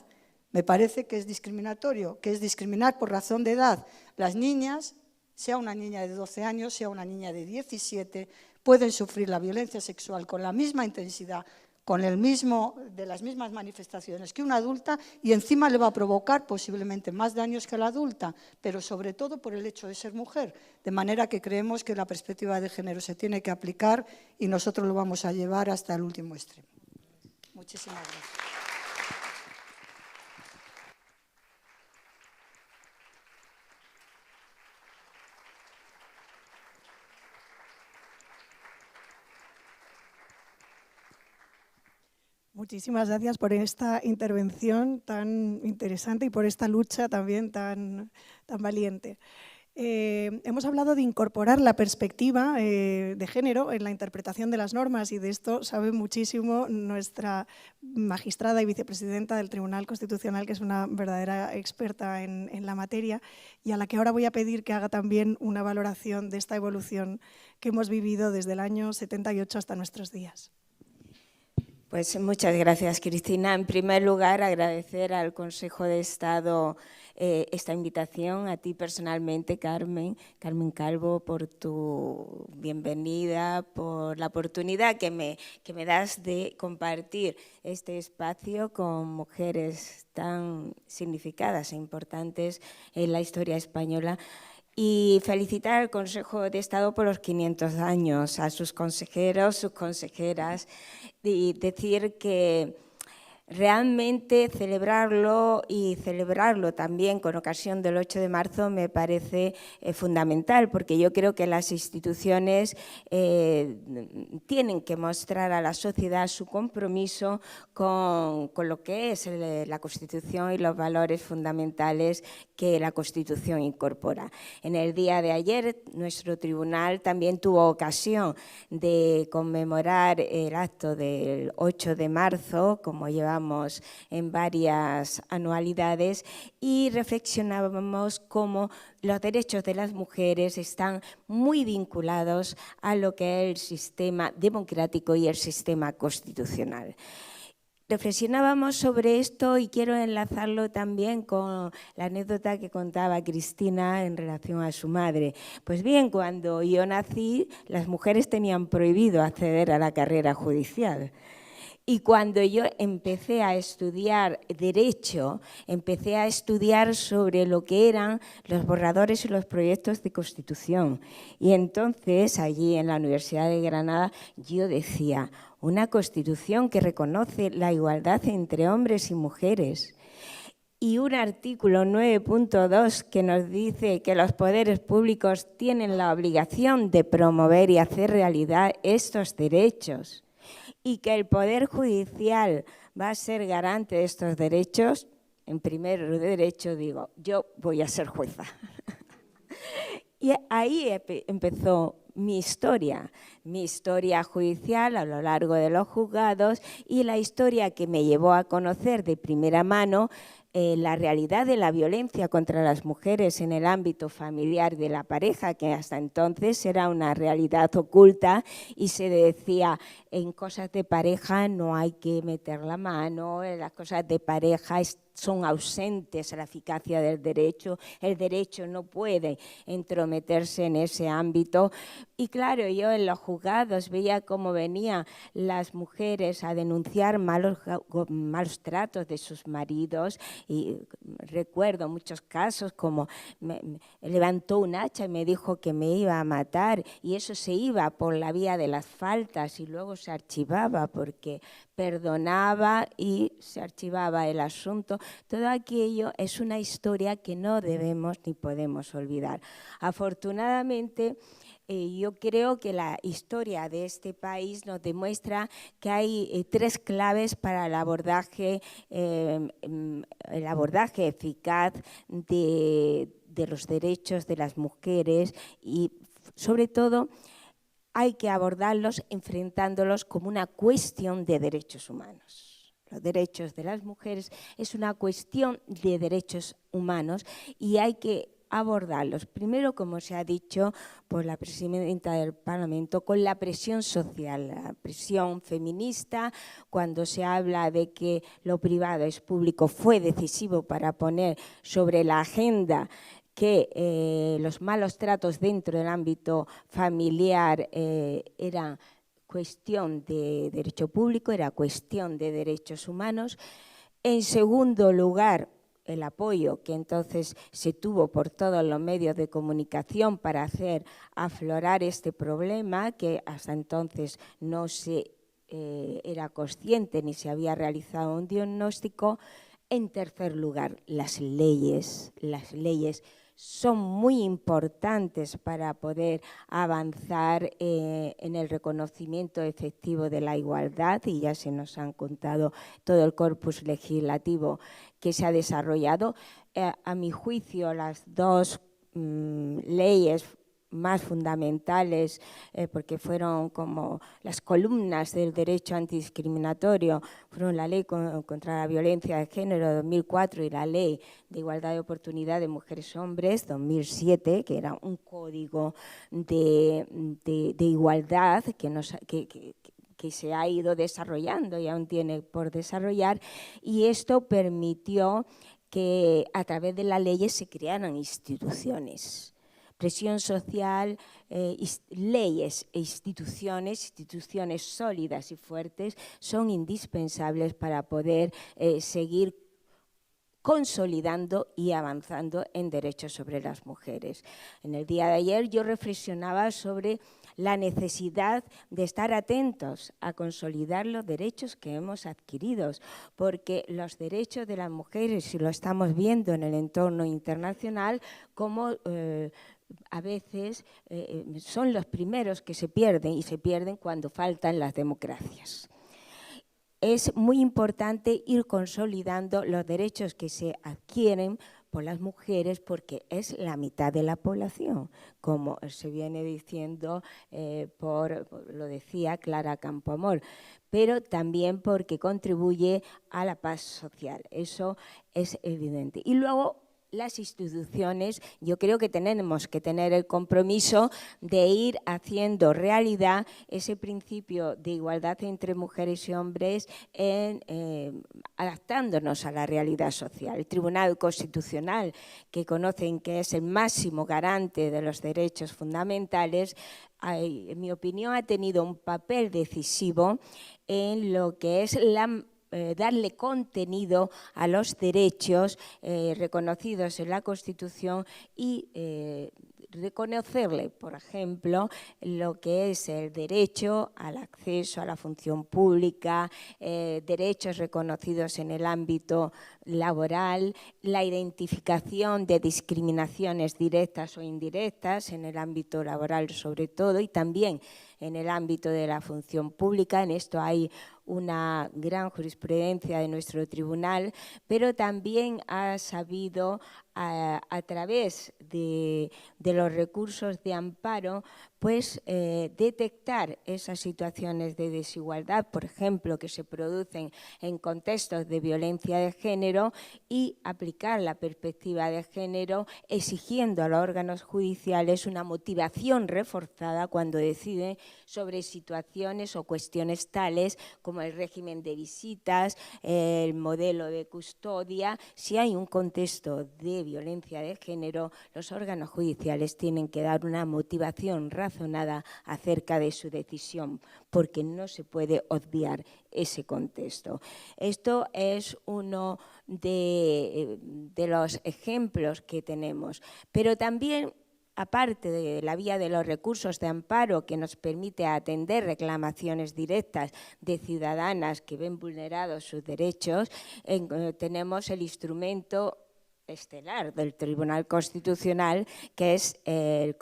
[SPEAKER 4] Me parece que es discriminatorio, que es discriminar por razón de edad. Las niñas, sea una niña de 12 años, sea una niña de 17, pueden sufrir la violencia sexual con la misma intensidad, de las mismas manifestaciones que una adulta, y encima le va a provocar posiblemente más daños que a la adulta, pero sobre todo por el hecho de ser mujer. De manera que creemos que la perspectiva de género se tiene que aplicar y nosotros lo vamos a llevar hasta el último extremo. Muchísimas gracias.
[SPEAKER 2] Muchísimas gracias por esta intervención tan interesante y por esta lucha también tan valiente. Hemos hablado de incorporar la perspectiva de género en la interpretación de las normas y de esto sabe muchísimo nuestra magistrada y vicepresidenta del Tribunal Constitucional, que es una verdadera experta en la materia y a la que ahora voy a pedir que haga también una valoración de esta evolución que hemos vivido desde el año 78 hasta nuestros días.
[SPEAKER 5] Pues muchas gracias, Cristina. En primer lugar, agradecer al Consejo de Estado esta invitación, a ti personalmente, Carmen Calvo, por tu bienvenida, por la oportunidad que me das de compartir este espacio con mujeres tan significadas e importantes en la historia española. Y felicitar al Consejo de Estado por los 500 años, a sus consejeros, sus consejeras, y decir que realmente celebrarlo y celebrarlo también con ocasión del 8 de marzo me parece fundamental, porque yo creo que las instituciones tienen que mostrar a la sociedad su compromiso con lo que es la Constitución y los valores fundamentales que la Constitución incorpora. En el día de ayer, nuestro tribunal también tuvo ocasión de conmemorar el acto del 8 de marzo, como llevamos en varias anualidades, y reflexionábamos cómo los derechos de las mujeres están muy vinculados a lo que es el sistema democrático y el sistema constitucional. Reflexionábamos sobre esto y quiero enlazarlo también con la anécdota que contaba Cristina en relación a su madre. Pues bien, cuando yo nací, las mujeres tenían prohibido acceder a la carrera judicial. Y cuando yo empecé a estudiar Derecho, empecé a estudiar sobre lo que eran los borradores y los proyectos de Constitución. Y entonces, allí en la Universidad de Granada, yo decía, una Constitución que reconoce la igualdad entre hombres y mujeres. Y un artículo 9.2 que nos dice que los poderes públicos tienen la obligación de promover y hacer realidad estos derechos. Y que el Poder Judicial va a ser garante de estos derechos, en primer derecho digo, yo voy a ser jueza. Y ahí empezó mi historia judicial a lo largo de los juzgados y la historia que me llevó a conocer de primera mano la realidad de la violencia contra las mujeres en el ámbito familiar de la pareja, que hasta entonces era una realidad oculta y se decía en cosas de pareja no hay que meter la mano, en las cosas de pareja son ausentes a la eficacia del derecho, el derecho no puede entrometerse en ese ámbito. Y claro, yo en los juzgados veía cómo venían las mujeres a denunciar malos tratos de sus maridos y recuerdo muchos casos como me levantó un hacha y me dijo que me iba a matar y eso se iba por la vía de las faltas y luego se archivaba porque perdonaba y se archivaba el asunto. Todo aquello es una historia que no debemos ni podemos olvidar. Afortunadamente, yo creo que la historia de este país nos demuestra que hay tres claves para el abordaje eficaz de los derechos de las mujeres y, sobre todo, hay que abordarlos enfrentándolos como una cuestión de derechos humanos. Los derechos de las mujeres es una cuestión de derechos humanos y hay que abordarlos. Primero, como se ha dicho por la presidenta del Parlamento, con la presión social, la presión feminista, cuando se habla de que lo privado es público, fue decisivo para poner sobre la agenda que los malos tratos dentro del ámbito familiar eran cuestión de derecho público, era cuestión de derechos humanos. En segundo lugar, el apoyo que entonces se tuvo por todos los medios de comunicación para hacer aflorar este problema, que hasta entonces no se era consciente ni se había realizado un diagnóstico. En tercer lugar, las leyes son muy importantes para poder avanzar en el reconocimiento efectivo de la igualdad, y ya se nos han contado todo el corpus legislativo que se ha desarrollado. A mi juicio, las dos leyes más fundamentales, porque fueron como las columnas del derecho antidiscriminatorio, fueron la Ley contra la Violencia de Género de 2004 y la Ley de Igualdad de Oportunidad de Mujeres y Hombres 2007, que era un código de igualdad que se ha ido desarrollando y aún tiene por desarrollar, y esto permitió que a través de las leyes se crearan instituciones. Presión social, leyes e instituciones sólidas y fuertes son indispensables para poder seguir consolidando y avanzando en derechos sobre las mujeres. En el día de ayer yo reflexionaba sobre la necesidad de estar atentos a consolidar los derechos que hemos adquirido, porque los derechos de las mujeres, y lo estamos viendo en el entorno internacional, como a veces son los primeros que se pierden, y se pierden cuando faltan las democracias. Es muy importante ir consolidando los derechos que se adquieren por las mujeres, porque es la mitad de la población, como se viene diciendo, lo decía Clara Campoamor, pero también porque contribuye a la paz social. Eso es evidente. Y luego, las instituciones, yo creo que tenemos que tener el compromiso de ir haciendo realidad ese principio de igualdad entre mujeres y hombres, adaptándonos a la realidad social. El Tribunal Constitucional, que conocen que es el máximo garante de los derechos fundamentales, en mi opinión ha tenido un papel decisivo en lo que es darle contenido a los derechos reconocidos en la Constitución y reconocerle, por ejemplo, lo que es el derecho al acceso a la función pública, derechos reconocidos en el ámbito laboral, la identificación de discriminaciones directas o indirectas en el ámbito laboral sobre todo, y también en el ámbito de la función pública. En esto hay una gran jurisprudencia de nuestro tribunal, pero también ha sabido a través de los recursos de amparo, pues detectar esas situaciones de desigualdad, por ejemplo, que se producen en contextos de violencia de género, y aplicar la perspectiva de género, exigiendo a los órganos judiciales una motivación reforzada cuando deciden sobre situaciones o cuestiones tales como el régimen de visitas, el modelo de custodia. Si hay un contexto de violencia de género, los órganos judiciales tienen que dar una motivación razonada acerca de su decisión, porque no se puede obviar ese contexto. Esto es uno de los ejemplos que tenemos, pero también, aparte de la vía de los recursos de amparo, que nos permite atender reclamaciones directas de ciudadanas que ven vulnerados sus derechos, tenemos el instrumento estelar del Tribunal Constitucional, que es el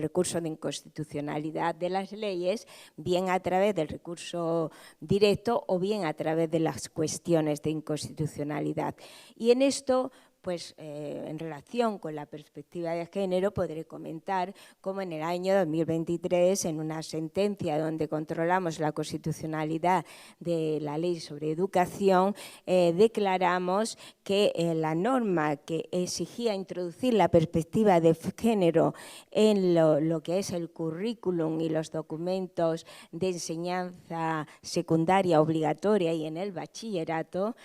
[SPEAKER 5] recurso de inconstitucionalidad de las leyes, bien a través del recurso directo o bien a través de las cuestiones de inconstitucionalidad. Y en esto, pues en relación con la perspectiva de género, podré comentar cómo en el año 2023, en una sentencia donde controlamos la constitucionalidad de la ley sobre educación, declaramos que la norma que exigía introducir la perspectiva de género en lo que es el currículum y los documentos de enseñanza secundaria obligatoria y en el bachillerato,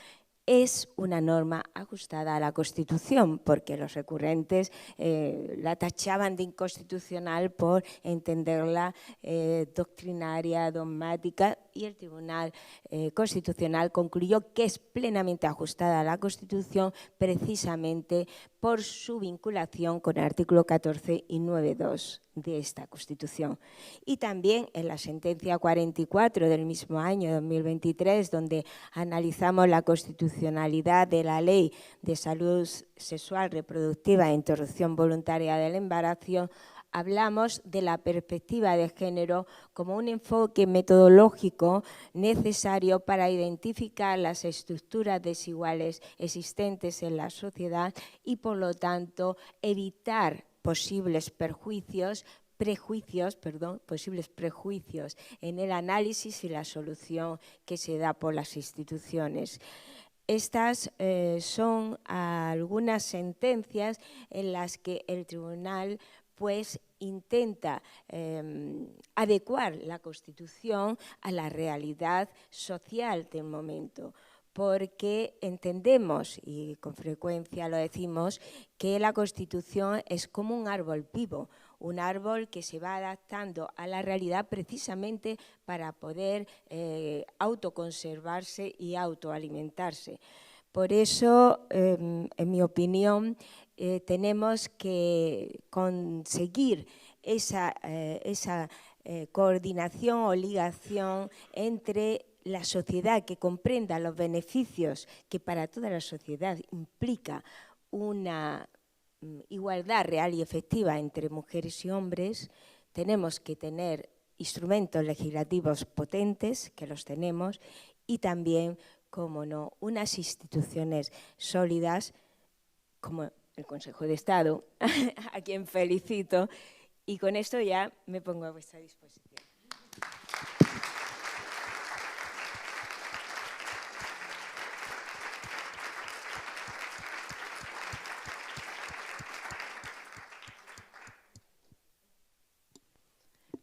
[SPEAKER 5] es una norma ajustada a la Constitución, porque los recurrentes la tachaban de inconstitucional por entenderla doctrinaria, dogmática, y el Tribunal Constitucional concluyó que es plenamente ajustada a la Constitución precisamente por su vinculación con el artículo 14 y 9.2 de esta Constitución. Y también en la sentencia 44 del mismo año, 2023, donde analizamos la constitucionalidad de la Ley de Salud Sexual Reproductiva e Interrupción Voluntaria del Embarazo, hablamos de la perspectiva de género como un enfoque metodológico necesario para identificar las estructuras desiguales existentes en la sociedad y, por lo tanto, evitar posibles prejuicios en el análisis y la solución que se da por las instituciones. Estas son algunas sentencias en las que el tribunal pues intenta adecuar la Constitución a la realidad social del momento, porque entendemos, y con frecuencia lo decimos, que la Constitución es como un árbol vivo, un árbol que se va adaptando a la realidad precisamente para poder autoconservarse y autoalimentarse. Por eso, en mi opinión, tenemos que conseguir esa coordinación o ligación entre la sociedad que comprenda los beneficios que para toda la sociedad implica una igualdad real y efectiva entre mujeres y hombres. Tenemos que tener instrumentos legislativos potentes, que los tenemos, y también, como no, unas instituciones sólidas como el Consejo de Estado, a quien felicito, y con esto ya me pongo a vuestra disposición.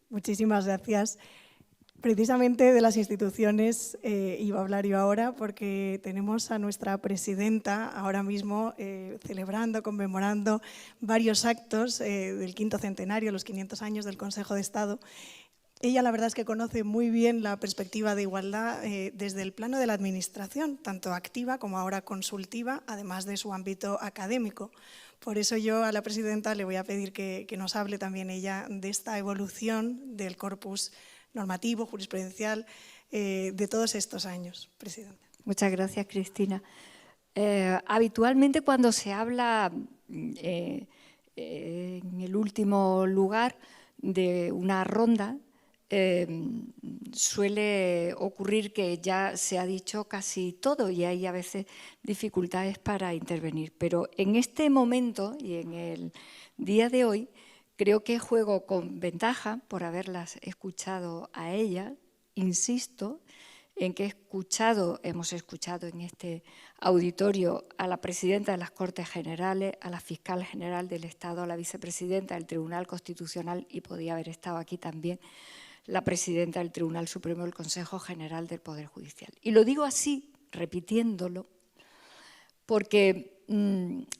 [SPEAKER 2] Muchísimas gracias. Precisamente de las instituciones iba a hablar yo ahora, porque tenemos a nuestra presidenta ahora mismo celebrando, conmemorando varios actos del 5º centenario, los 500 años del Consejo de Estado. Ella la verdad es que conoce muy bien la perspectiva de igualdad desde el plano de la administración, tanto activa como ahora consultiva, además de su ámbito académico. Por eso yo a la presidenta le voy a pedir que nos hable también ella de esta evolución del corpus normativo, jurisprudencial, de todos estos años, presidenta.
[SPEAKER 1] Muchas gracias, Cristina. Habitualmente cuando se habla en el último lugar de una ronda, suele ocurrir que ya se ha dicho casi todo y hay a veces dificultades para intervenir. Pero en este momento y en el día de hoy, creo que juego con ventaja por haberlas escuchado a ella. Insisto en que hemos escuchado en este auditorio a la presidenta de las Cortes Generales, a la fiscal general del Estado, a la vicepresidenta del Tribunal Constitucional y podía haber estado aquí también la presidenta del Tribunal Supremo del Consejo General del Poder Judicial. Y lo digo así, repitiéndolo, porque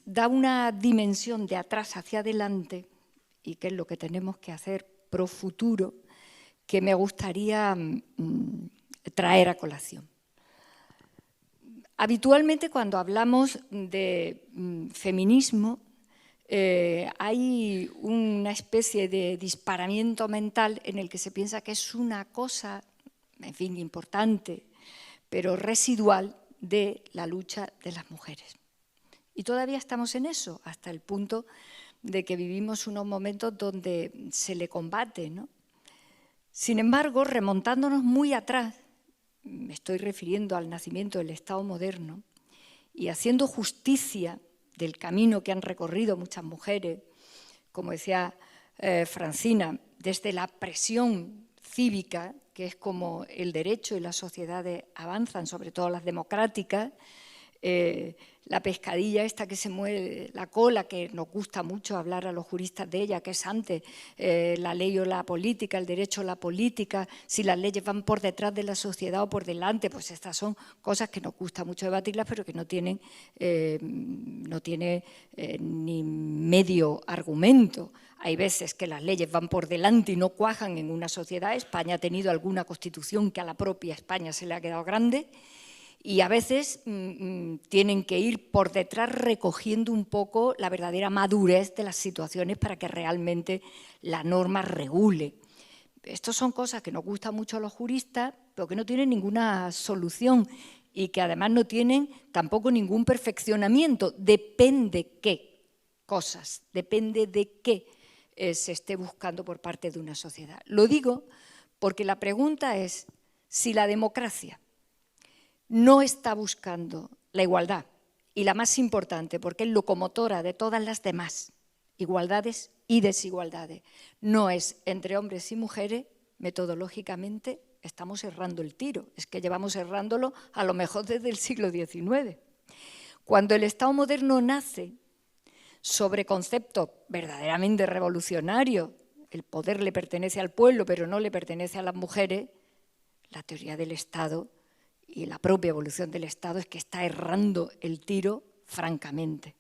[SPEAKER 1] da una dimensión de atrás hacia adelante, y que es lo que tenemos que hacer pro futuro, que me gustaría traer a colación. Habitualmente cuando hablamos de feminismo, hay una especie de disparamiento mental en el que se piensa que es una cosa, en fin, importante, pero residual de la lucha de las mujeres. Y todavía estamos en eso, hasta el punto de que vivimos unos momentos donde se le combate, ¿no? Sin embargo, remontándonos muy atrás, me estoy refiriendo al nacimiento del Estado moderno, y haciendo justicia del camino que han recorrido muchas mujeres, como decía Francina, desde la presión cívica, que es como el derecho y las sociedades avanzan, sobre todo las democráticas, la pescadilla esta que se mueve la cola, que nos gusta mucho hablar a los juristas de ella, que es antes la ley o la política, el derecho o la política, si las leyes van por detrás de la sociedad o por delante, pues estas son cosas que nos gusta mucho debatirlas, pero que no tienen ni medio argumento. Hay veces que las leyes van por delante y no cuajan en una sociedad. España ha tenido alguna constitución que a la propia España se le ha quedado grande, y a veces tienen que ir por detrás recogiendo un poco la verdadera madurez de las situaciones para que realmente la norma regule. Estas son cosas que nos gustan mucho a los juristas, pero que no tienen ninguna solución y que además no tienen tampoco ningún perfeccionamiento. Depende qué cosas, depende de qué se esté buscando por parte de una sociedad. Lo digo porque la pregunta es si la democracia no está buscando la igualdad, y la más importante, porque es locomotora de todas las demás, igualdades y desigualdades, no es entre hombres y mujeres, metodológicamente estamos errando el tiro. Es que llevamos errándolo a lo mejor desde el siglo XIX. Cuando el Estado moderno nace sobre conceptos verdaderamente revolucionarios, el poder le pertenece al pueblo, pero no le pertenece a las mujeres, la teoría del Estado y la propia evolución del Estado es que está errando el tiro francamente.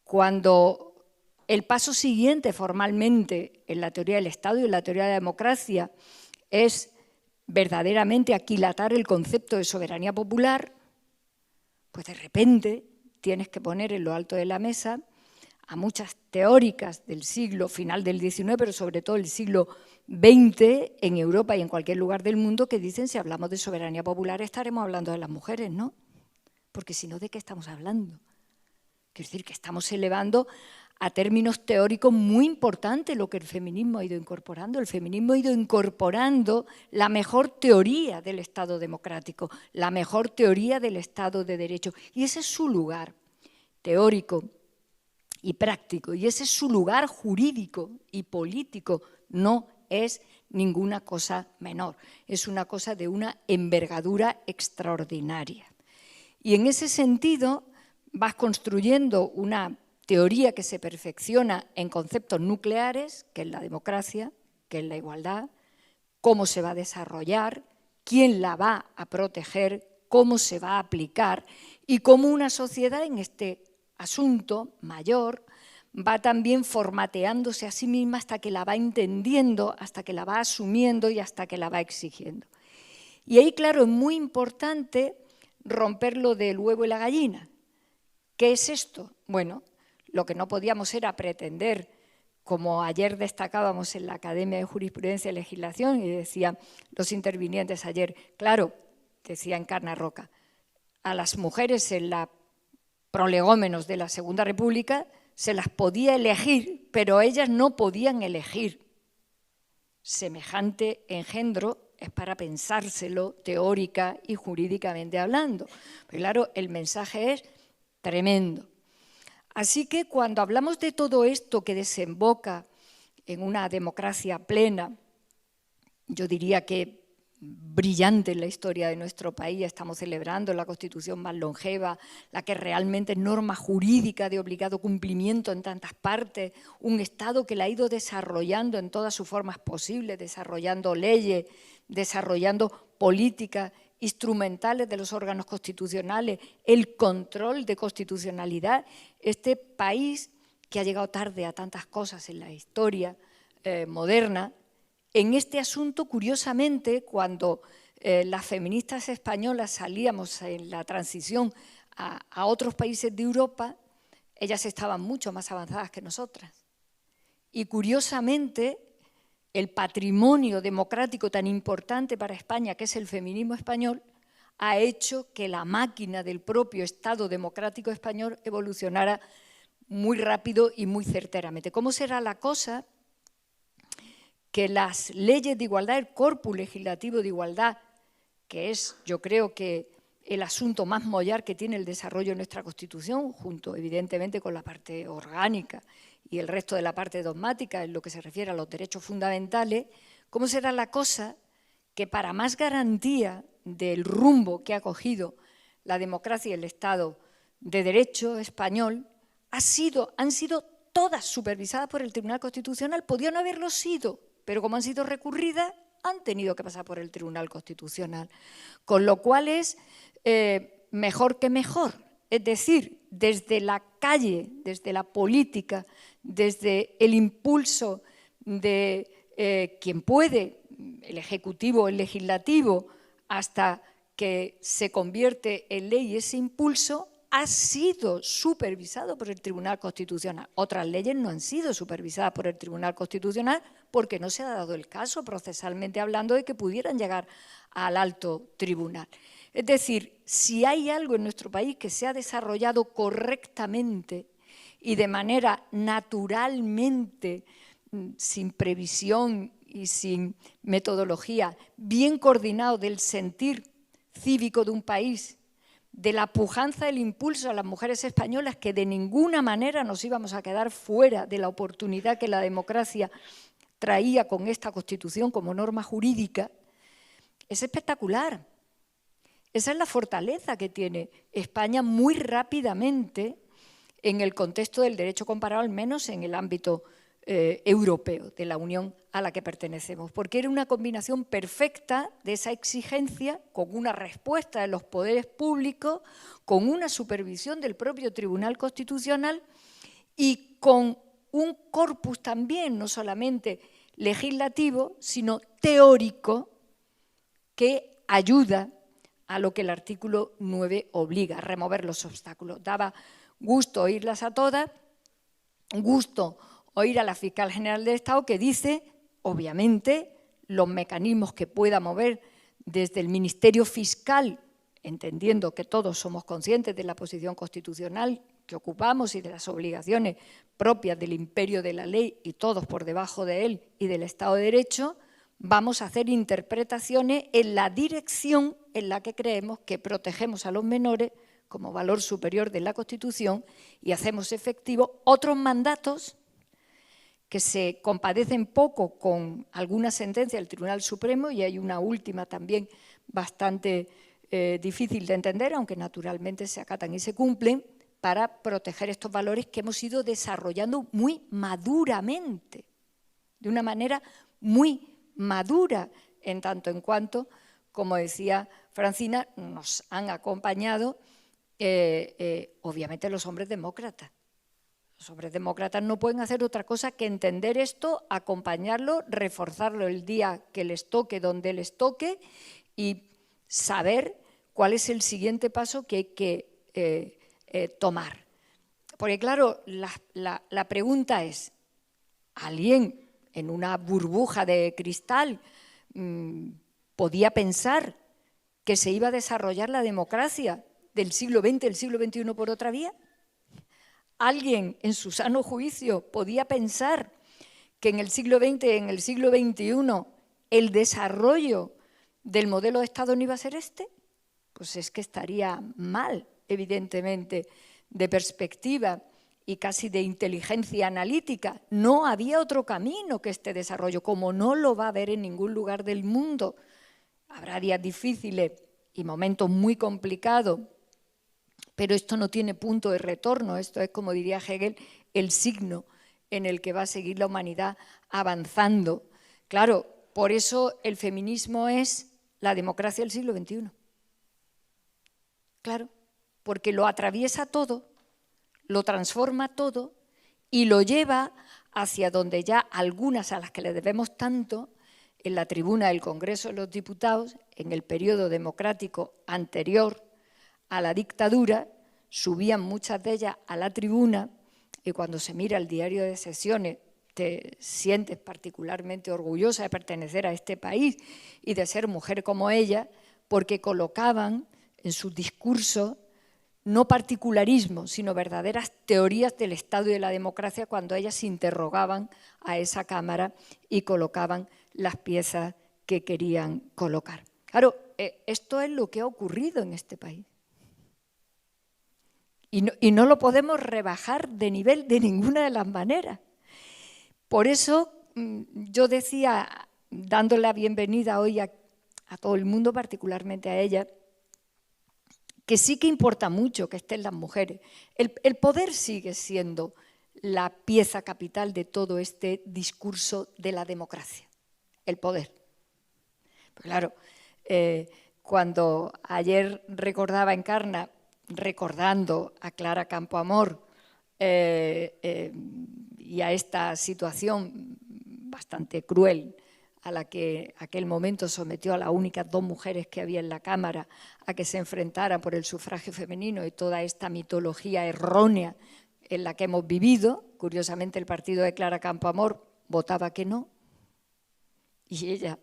[SPEAKER 1] Cuando el paso siguiente formalmente en la teoría del Estado y en la teoría de la democracia es verdaderamente aquilatar el concepto de soberanía popular, pues de repente tienes que poner en lo alto de la mesa a muchas teóricas del siglo final del XIX, pero sobre todo el siglo XX en Europa y en cualquier lugar del mundo, que dicen si hablamos de soberanía popular estaremos hablando de las mujeres, ¿no? Porque si no, ¿de qué estamos hablando? Quiero decir que estamos elevando a términos teóricos muy importantes lo que el feminismo ha ido incorporando. El feminismo ha ido incorporando la mejor teoría del Estado democrático, la mejor teoría del Estado de Derecho, y ese es su lugar teórico y práctico, y ese es su lugar jurídico y político. No es ninguna cosa menor, es una cosa de una envergadura extraordinaria. Y en ese sentido vas construyendo una teoría que se perfecciona en conceptos nucleares, que es la democracia, que es la igualdad, cómo se va a desarrollar, quién la va a proteger, cómo se va a aplicar y cómo una sociedad en este asunto mayor va también formateándose a sí misma hasta que la va entendiendo, hasta que la va asumiendo y hasta que la va exigiendo. Y ahí, claro, es muy importante romper lo del huevo y la gallina. ¿Qué es esto? Bueno, lo que no podíamos era pretender, como ayer destacábamos en la Academia de Jurisprudencia y Legislación, y decían los intervinientes ayer, claro, decía Encarna Roca, a las mujeres en la prolegómenos de la Segunda República se las podía elegir, pero ellas no podían elegir. Semejante engendro es para pensárselo teórica y jurídicamente hablando. Pero claro, el mensaje es tremendo. Así que cuando hablamos de todo esto que desemboca en una democracia plena, yo diría que brillante en la historia de nuestro país, estamos celebrando la Constitución más longeva, la que realmente es norma jurídica de obligado cumplimiento en tantas partes, un Estado que la ha ido desarrollando en todas sus formas posibles, desarrollando leyes, desarrollando políticas instrumentales de los órganos constitucionales, el control de constitucionalidad. Este país que ha llegado tarde a tantas cosas en la historia moderna, en este asunto, curiosamente, cuando las feministas españolas salíamos en la transición a otros países de Europa, ellas estaban mucho más avanzadas que nosotras. Y curiosamente, el patrimonio democrático tan importante para España, que es el feminismo español, ha hecho que la máquina del propio Estado democrático español evolucionara muy rápido y muy certeramente. ¿Cómo será la cosa? Que las leyes de igualdad, el corpus legislativo de igualdad, que es, yo creo que el asunto más mollar que tiene el desarrollo de nuestra Constitución, junto evidentemente con la parte orgánica y el resto de la parte dogmática en lo que se refiere a los derechos fundamentales, ¿cómo será la cosa que para más garantía del rumbo que ha cogido la democracia y el Estado de Derecho español han sido todas supervisadas por el Tribunal Constitucional. Podían no haberlo sido, pero como han sido recurridas, han tenido que pasar por el Tribunal Constitucional. Con lo cual es mejor que mejor. Es decir, desde la calle, desde la política, desde el impulso de quien puede, el Ejecutivo, el Legislativo, hasta que se convierte en ley ese impulso, ha sido supervisado por el Tribunal Constitucional. Otras leyes no han sido supervisadas por el Tribunal Constitucional porque no se ha dado el caso, procesalmente hablando, de que pudieran llegar al alto tribunal. Es decir, si hay algo en nuestro país que se ha desarrollado correctamente y de manera naturalmente, sin previsión y sin metodología, bien coordinado del sentir cívico de un país, de la pujanza, del impulso a las mujeres españolas, que de ninguna manera nos íbamos a quedar fuera de la oportunidad que la democracia traía con esta Constitución como norma jurídica, es espectacular. Esa es la fortaleza que tiene España muy rápidamente en el contexto del derecho comparado, al menos en el ámbito europeo, de la Unión a la que pertenecemos, porque era una combinación perfecta de esa exigencia con una respuesta de los poderes públicos, con una supervisión del propio Tribunal Constitucional y con un corpus también, no solamente legislativo, sino teórico, que ayuda a lo que el artículo 9 obliga, a remover los obstáculos. Daba gusto oírlas a todas, gusto oír a la Fiscal General del Estado, que dice, obviamente, los mecanismos que pueda mover desde el Ministerio Fiscal, entendiendo que todos somos conscientes de la posición constitucional que ocupamos y de las obligaciones propias del imperio de la ley y todos por debajo de él y del Estado de Derecho, vamos a hacer interpretaciones en la dirección en la que creemos que protegemos a los menores como valor superior de la Constitución y hacemos efectivos otros mandatos que se compadecen poco con alguna sentencia del Tribunal Supremo, y hay una última también bastante difícil de entender, aunque naturalmente se acatan y se cumplen, para proteger estos valores que hemos ido desarrollando muy maduramente, de una manera muy madura, en tanto en cuanto, como decía Francina, nos han acompañado obviamente los hombres demócratas. Los hombres demócratas no pueden hacer otra cosa que entender esto, acompañarlo, reforzarlo el día que les toque, donde les toque, y saber cuál es el siguiente paso que hay que tomar. Porque claro, la pregunta es, ¿alguien en una burbuja de cristal podía pensar que se iba a desarrollar la democracia del siglo XX, del siglo XXI por otra vía? ¿Alguien en su sano juicio podía pensar que en el siglo XX, en el siglo XXI, el desarrollo del modelo de Estado no iba a ser este? Pues es que estaría mal, evidentemente, de perspectiva y casi de inteligencia analítica. No había otro camino que este desarrollo, como no lo va a haber en ningún lugar del mundo. Habrá días difíciles y momentos muy complicados, pero esto no tiene punto de retorno. Esto es, como diría Hegel, el signo en el que va a seguir la humanidad avanzando. Claro, por eso el feminismo es la democracia del siglo XXI. Claro, porque lo atraviesa todo, lo transforma todo y lo lleva hacia donde ya algunas a las que le debemos tanto, en la tribuna del Congreso de los Diputados, en el periodo democrático anterior a la dictadura, subían muchas de ellas a la tribuna, y cuando se mira el diario de sesiones te sientes particularmente orgullosa de pertenecer a este país y de ser mujer como ella, porque colocaban en sus discursos no particularismo, sino verdaderas teorías del Estado y de la democracia cuando ellas interrogaban a esa Cámara y colocaban las piezas que querían colocar. Claro, esto es lo que ha ocurrido en este país. Y no lo podemos rebajar de nivel de ninguna de las maneras. Por eso yo decía, dándole la bienvenida hoy a todo el mundo, particularmente a ella, que sí que importa mucho que estén las mujeres. El poder sigue siendo la pieza capital de todo este discurso de la democracia, el poder. Pues claro, cuando ayer recordaba Encarna, recordando a Clara Campoamor y a esta situación bastante cruel a la que aquel momento sometió a las únicas 2 mujeres que había en la Cámara a que se enfrentaran por el sufragio femenino y toda esta mitología errónea en la que hemos vivido. Curiosamente, el partido de Clara Campoamor votaba que no, y ella,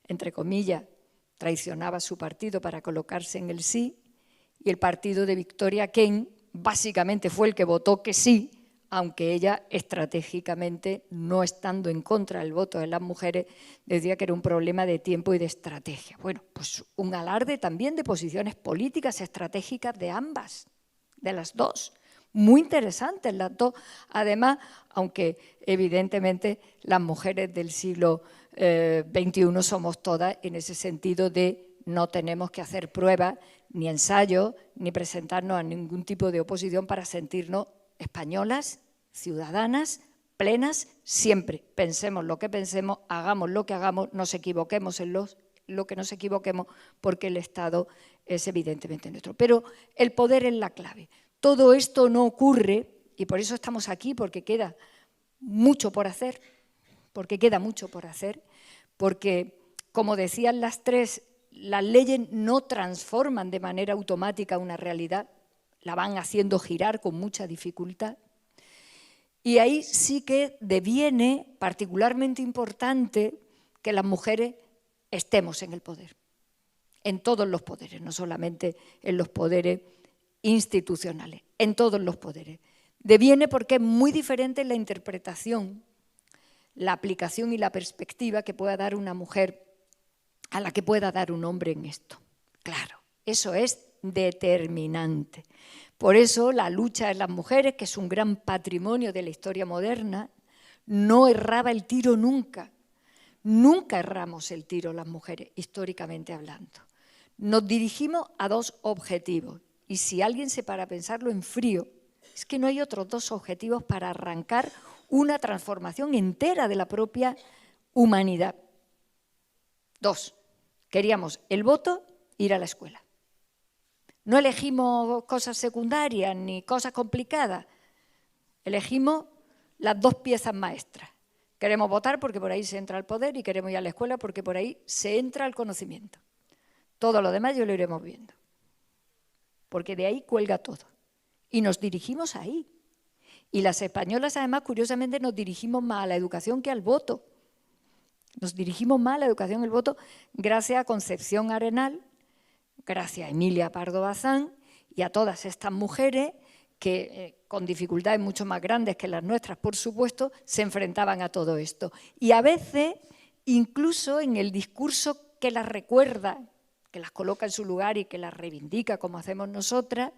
[SPEAKER 1] entre comillas, traicionaba su partido para colocarse en el sí, y el partido de Victoria Kent básicamente fue el que votó que sí, aunque ella estratégicamente, no estando en contra del voto de las mujeres, decía que era un problema de tiempo y de estrategia. Bueno, pues un alarde también de posiciones políticas estratégicas de ambas, de las dos. Muy interesantes las dos. Además, aunque evidentemente las mujeres del siglo XXI somos todas en ese sentido de no tenemos que hacer pruebas, ni ensayos, ni presentarnos a ningún tipo de oposición para sentirnos españolas, ciudadanas, plenas, siempre. Pensemos lo que pensemos, hagamos lo que hagamos, nos equivoquemos en lo que nos equivoquemos, porque el Estado es evidentemente nuestro. Pero el poder es la clave. Todo esto no ocurre, y por eso estamos aquí, porque queda mucho por hacer, porque, como decían las tres, las leyes no transforman de manera automática una realidad, la van haciendo girar con mucha dificultad. Y ahí sí que deviene particularmente importante que las mujeres estemos en el poder, en todos los poderes, no solamente en los poderes institucionales, en todos los poderes. Deviene porque es muy diferente la interpretación, la aplicación y la perspectiva que pueda dar una mujer a la que pueda dar un hombre en esto. Claro, eso es determinante. Por eso la lucha de las mujeres, que es un gran patrimonio de la historia moderna, no erraba el tiro nunca. Nunca erramos el tiro las mujeres, históricamente hablando. Nos dirigimos a 2 objetivos. Y si alguien se para a pensarlo en frío, es que no hay otros 2 objetivos para arrancar una transformación entera de la propia humanidad. 2. Queríamos el voto, ir a la escuela. No elegimos cosas secundarias ni cosas complicadas. Elegimos las 2 piezas maestras. Queremos votar porque por ahí se entra el poder y queremos ir a la escuela porque por ahí se entra el conocimiento. Todo lo demás ya lo iremos viendo. Porque de ahí cuelga todo. Y nos dirigimos ahí. Y las españolas, además, curiosamente, nos dirigimos más a la educación que al voto. Nos dirigimos más a la educación y al voto gracias a Concepción Arenal, gracias a Emilia Pardo Bazán y a todas estas mujeres que, con dificultades mucho más grandes que las nuestras, por supuesto, se enfrentaban a todo esto. Y a veces, incluso en el discurso que las recuerda, que las coloca en su lugar y que las reivindica como hacemos nosotras,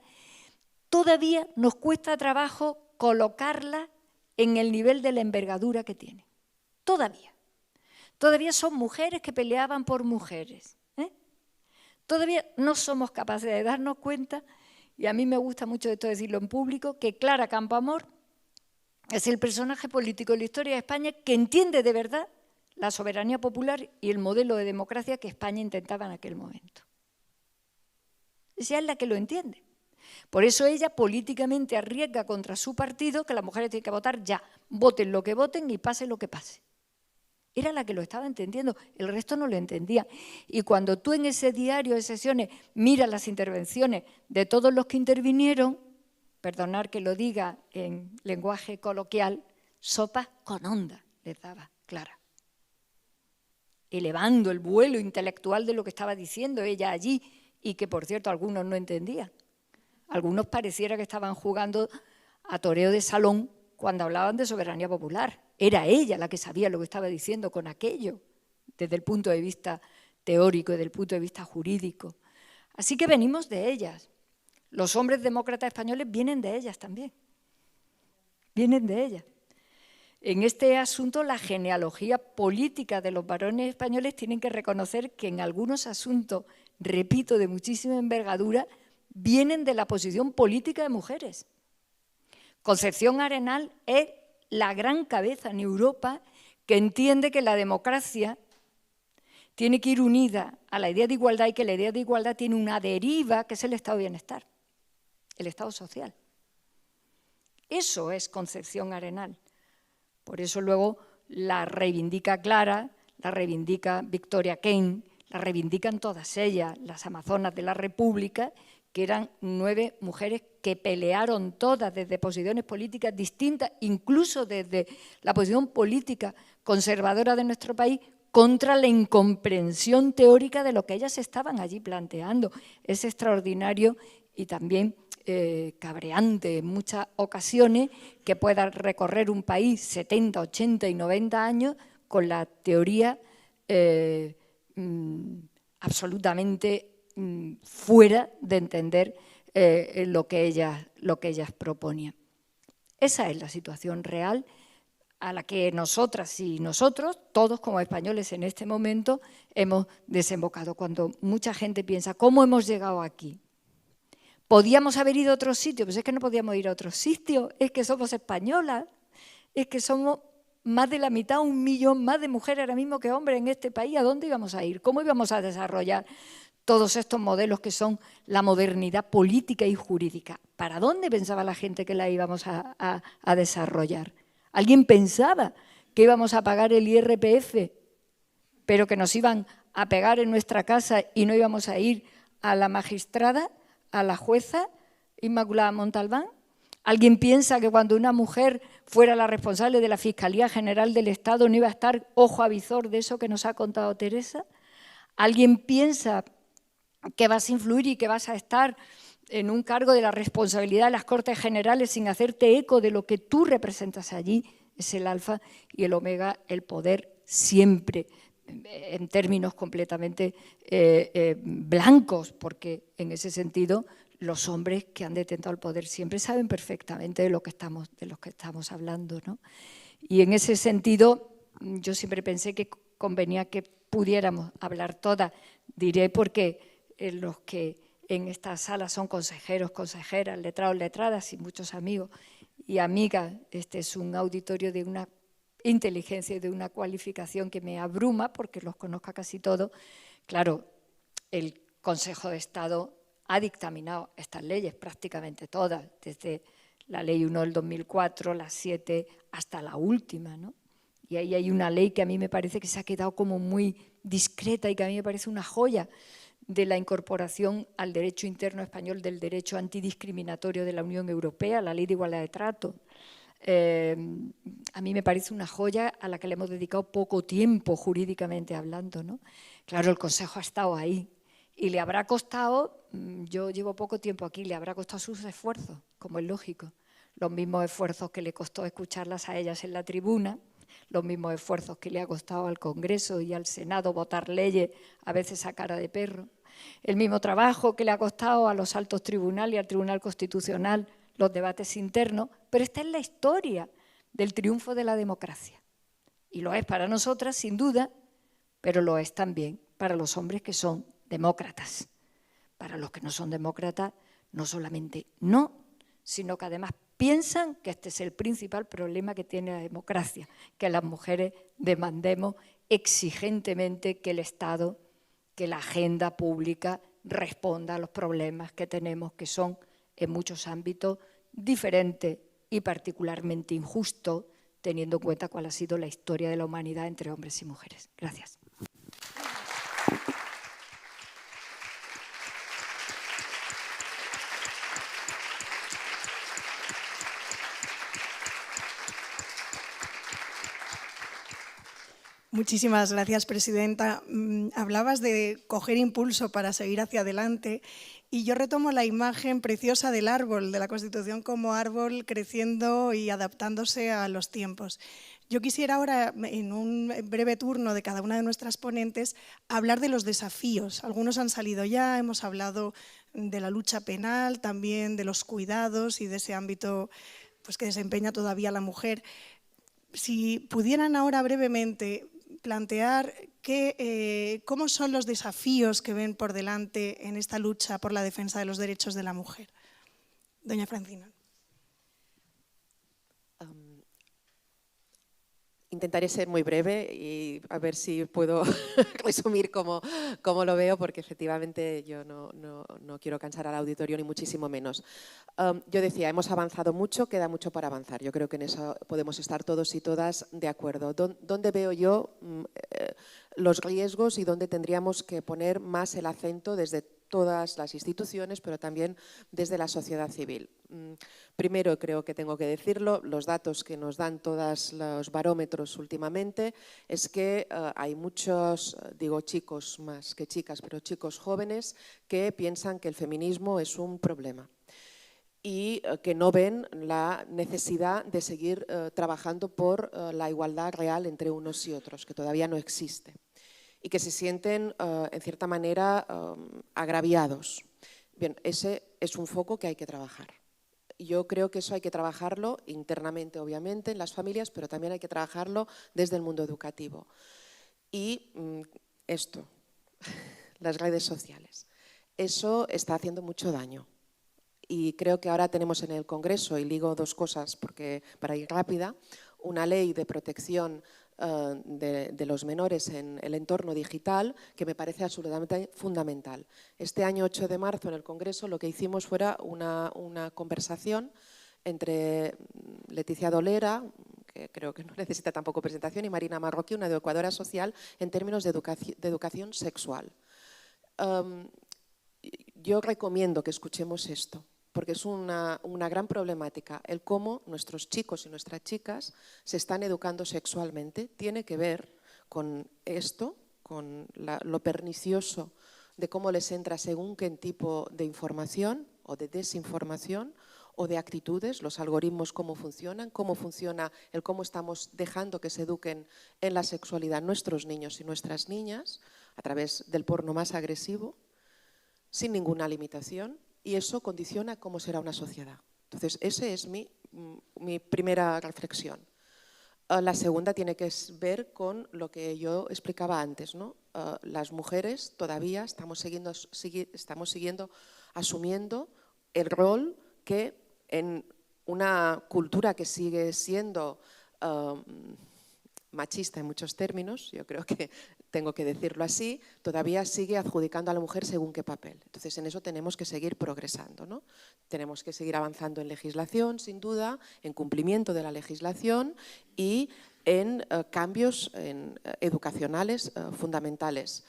[SPEAKER 1] todavía nos cuesta trabajo colocarlas en el nivel de la envergadura que tienen. Todavía son mujeres que peleaban por mujeres. Todavía no somos capaces de darnos cuenta, y a mí me gusta mucho esto decirlo en público, que Clara Campoamor es el personaje político de la historia de España que entiende de verdad la soberanía popular y el modelo de democracia que España intentaba en aquel momento. Ella es la que lo entiende. Por eso ella políticamente arriesga contra su partido que las mujeres tienen que votar ya, voten lo que voten y pase lo que pase. Era la que lo estaba entendiendo, el resto no lo entendía. Y cuando tú en ese diario de sesiones miras las intervenciones de todos los que intervinieron, perdonar que lo diga en lenguaje coloquial, sopa con onda les daba Clara. Elevando el vuelo intelectual de lo que estaba diciendo ella allí y que, por cierto, algunos no entendían. Algunos pareciera que estaban jugando a toreo de salón cuando hablaban de soberanía popular. Era ella la que sabía lo que estaba diciendo con aquello, desde el punto de vista teórico y desde el punto de vista jurídico. Así que venimos de ellas. Los hombres demócratas españoles vienen de ellas también. Vienen de ellas. En este asunto, la genealogía política de los varones españoles tienen que reconocer que en algunos asuntos, repito, de muchísima envergadura, vienen de la posición política de mujeres. Concepción Arenal es la gran cabeza en Europa que entiende que la democracia tiene que ir unida a la idea de igualdad y que la idea de igualdad tiene una deriva que es el estado de bienestar, el estado social. Eso es Concepción Arenal. Por eso luego la reivindica Clara, la reivindica Victoria Kane, la reivindican todas ellas, las amazonas de la República, que eran 9 mujeres que pelearon todas desde posiciones políticas distintas, incluso desde la posición política conservadora de nuestro país, contra la incomprensión teórica de lo que ellas estaban allí planteando. Es extraordinario y también cabreante en muchas ocasiones que pueda recorrer un país 70, 80 y 90 años con la teoría absolutamente fuera de entender lo que ellas proponían. Esa es la situación real a la que nosotras y nosotros, todos como españoles en este momento, hemos desembocado. Cuando mucha gente piensa, ¿cómo hemos llegado aquí? ¿Podíamos haber ido a otro sitio? Pues es que no podíamos ir a otro sitio, es que somos españolas, es que somos más de la mitad, 1 millón más de mujeres ahora mismo que hombres en este país. ¿A dónde íbamos a ir? ¿Cómo íbamos a desarrollar todos estos modelos que son la modernidad política y jurídica? ¿Para dónde pensaba la gente que la íbamos a desarrollar? ¿Alguien pensaba que íbamos a pagar el IRPF, pero que nos iban a pegar en nuestra casa y no íbamos a ir a la magistrada, a la jueza Inmaculada Montalbán? ¿Alguien piensa que cuando una mujer fuera la responsable de la Fiscalía General del Estado no iba a estar ojo a visor de eso que nos ha contado Teresa? ¿Alguien piensa que vas a influir y que vas a estar en un cargo de la responsabilidad de las Cortes Generales sin hacerte eco de lo que tú representas allí? Es el alfa y el omega, el poder siempre, en términos completamente blancos, porque en ese sentido los hombres que han detentado el poder siempre saben perfectamente de lo que estamos hablando, ¿no? Y en ese sentido yo siempre pensé que convenía que pudiéramos hablar todas, diré porque los que en esta sala son consejeros, consejeras, letrados, letradas y muchos amigos y amigas, este es un auditorio de una inteligencia y de una cualificación que me abruma porque los conozco casi todos. Claro, el Consejo de Estado ha dictaminado estas leyes, prácticamente todas, desde la Ley 1 del 2004, la 7, hasta la última, ¿no? Y ahí hay una ley que a mí me parece que se ha quedado como muy discreta y que a mí me parece una joya de la incorporación al derecho interno español del derecho antidiscriminatorio de la Unión Europea, la Ley de Igualdad de Trato. A mí me parece una joya a la que le hemos dedicado poco tiempo jurídicamente hablando, ¿no? Claro, el Consejo ha estado ahí y le habrá costado, yo llevo poco tiempo aquí, le habrá costado sus esfuerzos, como es lógico, los mismos esfuerzos que le costó escucharlas a ellas en la tribuna, los mismos esfuerzos que le ha costado al Congreso y al Senado votar leyes a veces a cara de perro, el mismo trabajo que le ha costado a los altos tribunales y al Tribunal Constitucional los debates internos, pero esta es la historia del triunfo de la democracia. Y lo es para nosotras, sin duda, pero lo es también para los hombres que son demócratas. Para los que no son demócratas, no solamente no, sino que además piensan que este es el principal problema que tiene la democracia, que las mujeres demandemos exigentemente que el Estado, que la agenda pública responda a los problemas que tenemos, que son en muchos ámbitos diferentes y particularmente injustos, teniendo en cuenta cuál ha sido la historia de la humanidad entre hombres y mujeres. Gracias.
[SPEAKER 2] Muchísimas gracias, presidenta. Hablabas de coger impulso para seguir hacia adelante y yo retomo la imagen preciosa del árbol, de la Constitución como árbol creciendo y adaptándose a los tiempos. Yo quisiera ahora, en un breve turno de cada una de nuestras ponentes, hablar de los desafíos. Algunos han salido ya, hemos hablado de la lucha penal, también de los cuidados y de ese ámbito pues, que desempeña todavía la mujer. Si pudieran ahora brevemente plantear cómo son los desafíos que ven por delante en esta lucha por la defensa de los derechos de la mujer. Doña Francina.
[SPEAKER 3] Intentaré ser muy breve y a ver si puedo resumir cómo lo veo, porque efectivamente yo no quiero cansar al auditorio ni muchísimo menos. Yo decía, hemos avanzado mucho, queda mucho para avanzar. Yo creo que en eso podemos estar todos y todas de acuerdo. ¿Dónde veo yo los riesgos y dónde tendríamos que poner más el acento desde todas las instituciones, pero también desde la sociedad civil? Primero, creo que tengo que decirlo, los datos que nos dan todos los barómetros últimamente es que hay muchos, digo chicos más que chicas, pero chicos jóvenes que piensan que el feminismo es un problema y que no ven la necesidad de seguir trabajando por la igualdad real entre unos y otros, que todavía no existe, y que se sienten, en cierta manera, agraviados. Bien, ese es un foco que hay que trabajar. Yo creo que eso hay que trabajarlo internamente, obviamente, en las familias, pero también hay que trabajarlo desde el mundo educativo. Y esto, las redes sociales, eso está haciendo mucho daño. Y creo que ahora tenemos en el Congreso, y digo dos cosas porque para ir rápida, una ley de protección de los menores en el entorno digital que me parece absolutamente fundamental. Este año 8 de marzo en el Congreso lo que hicimos fue una conversación entre Leticia Dolera, que creo que no necesita tampoco presentación, y Marina Marroquí, una educadora social, en términos de educación sexual. Yo recomiendo que escuchemos esto, porque es una gran problemática. El cómo nuestros chicos y nuestras chicas se están educando sexualmente tiene que ver con esto, con lo pernicioso de cómo les entra según qué tipo de información o de desinformación o de actitudes, los algoritmos cómo funcionan, cómo funciona el cómo estamos dejando que se eduquen en la sexualidad nuestros niños y nuestras niñas a través del porno más agresivo, sin ninguna limitación. Y eso condiciona cómo será una sociedad. Entonces, esa es mi primera reflexión. La segunda tiene que ver con lo que yo explicaba antes, ¿no? Las mujeres todavía estamos siguiendo asumiendo el rol que en una cultura que sigue siendo machista en muchos términos, yo creo que tengo que decirlo así, todavía sigue adjudicando a la mujer según qué papel. Entonces, en eso tenemos que seguir progresando, ¿no? Tenemos que seguir avanzando en legislación, sin duda, en cumplimiento de la legislación y en cambios educacionales fundamentales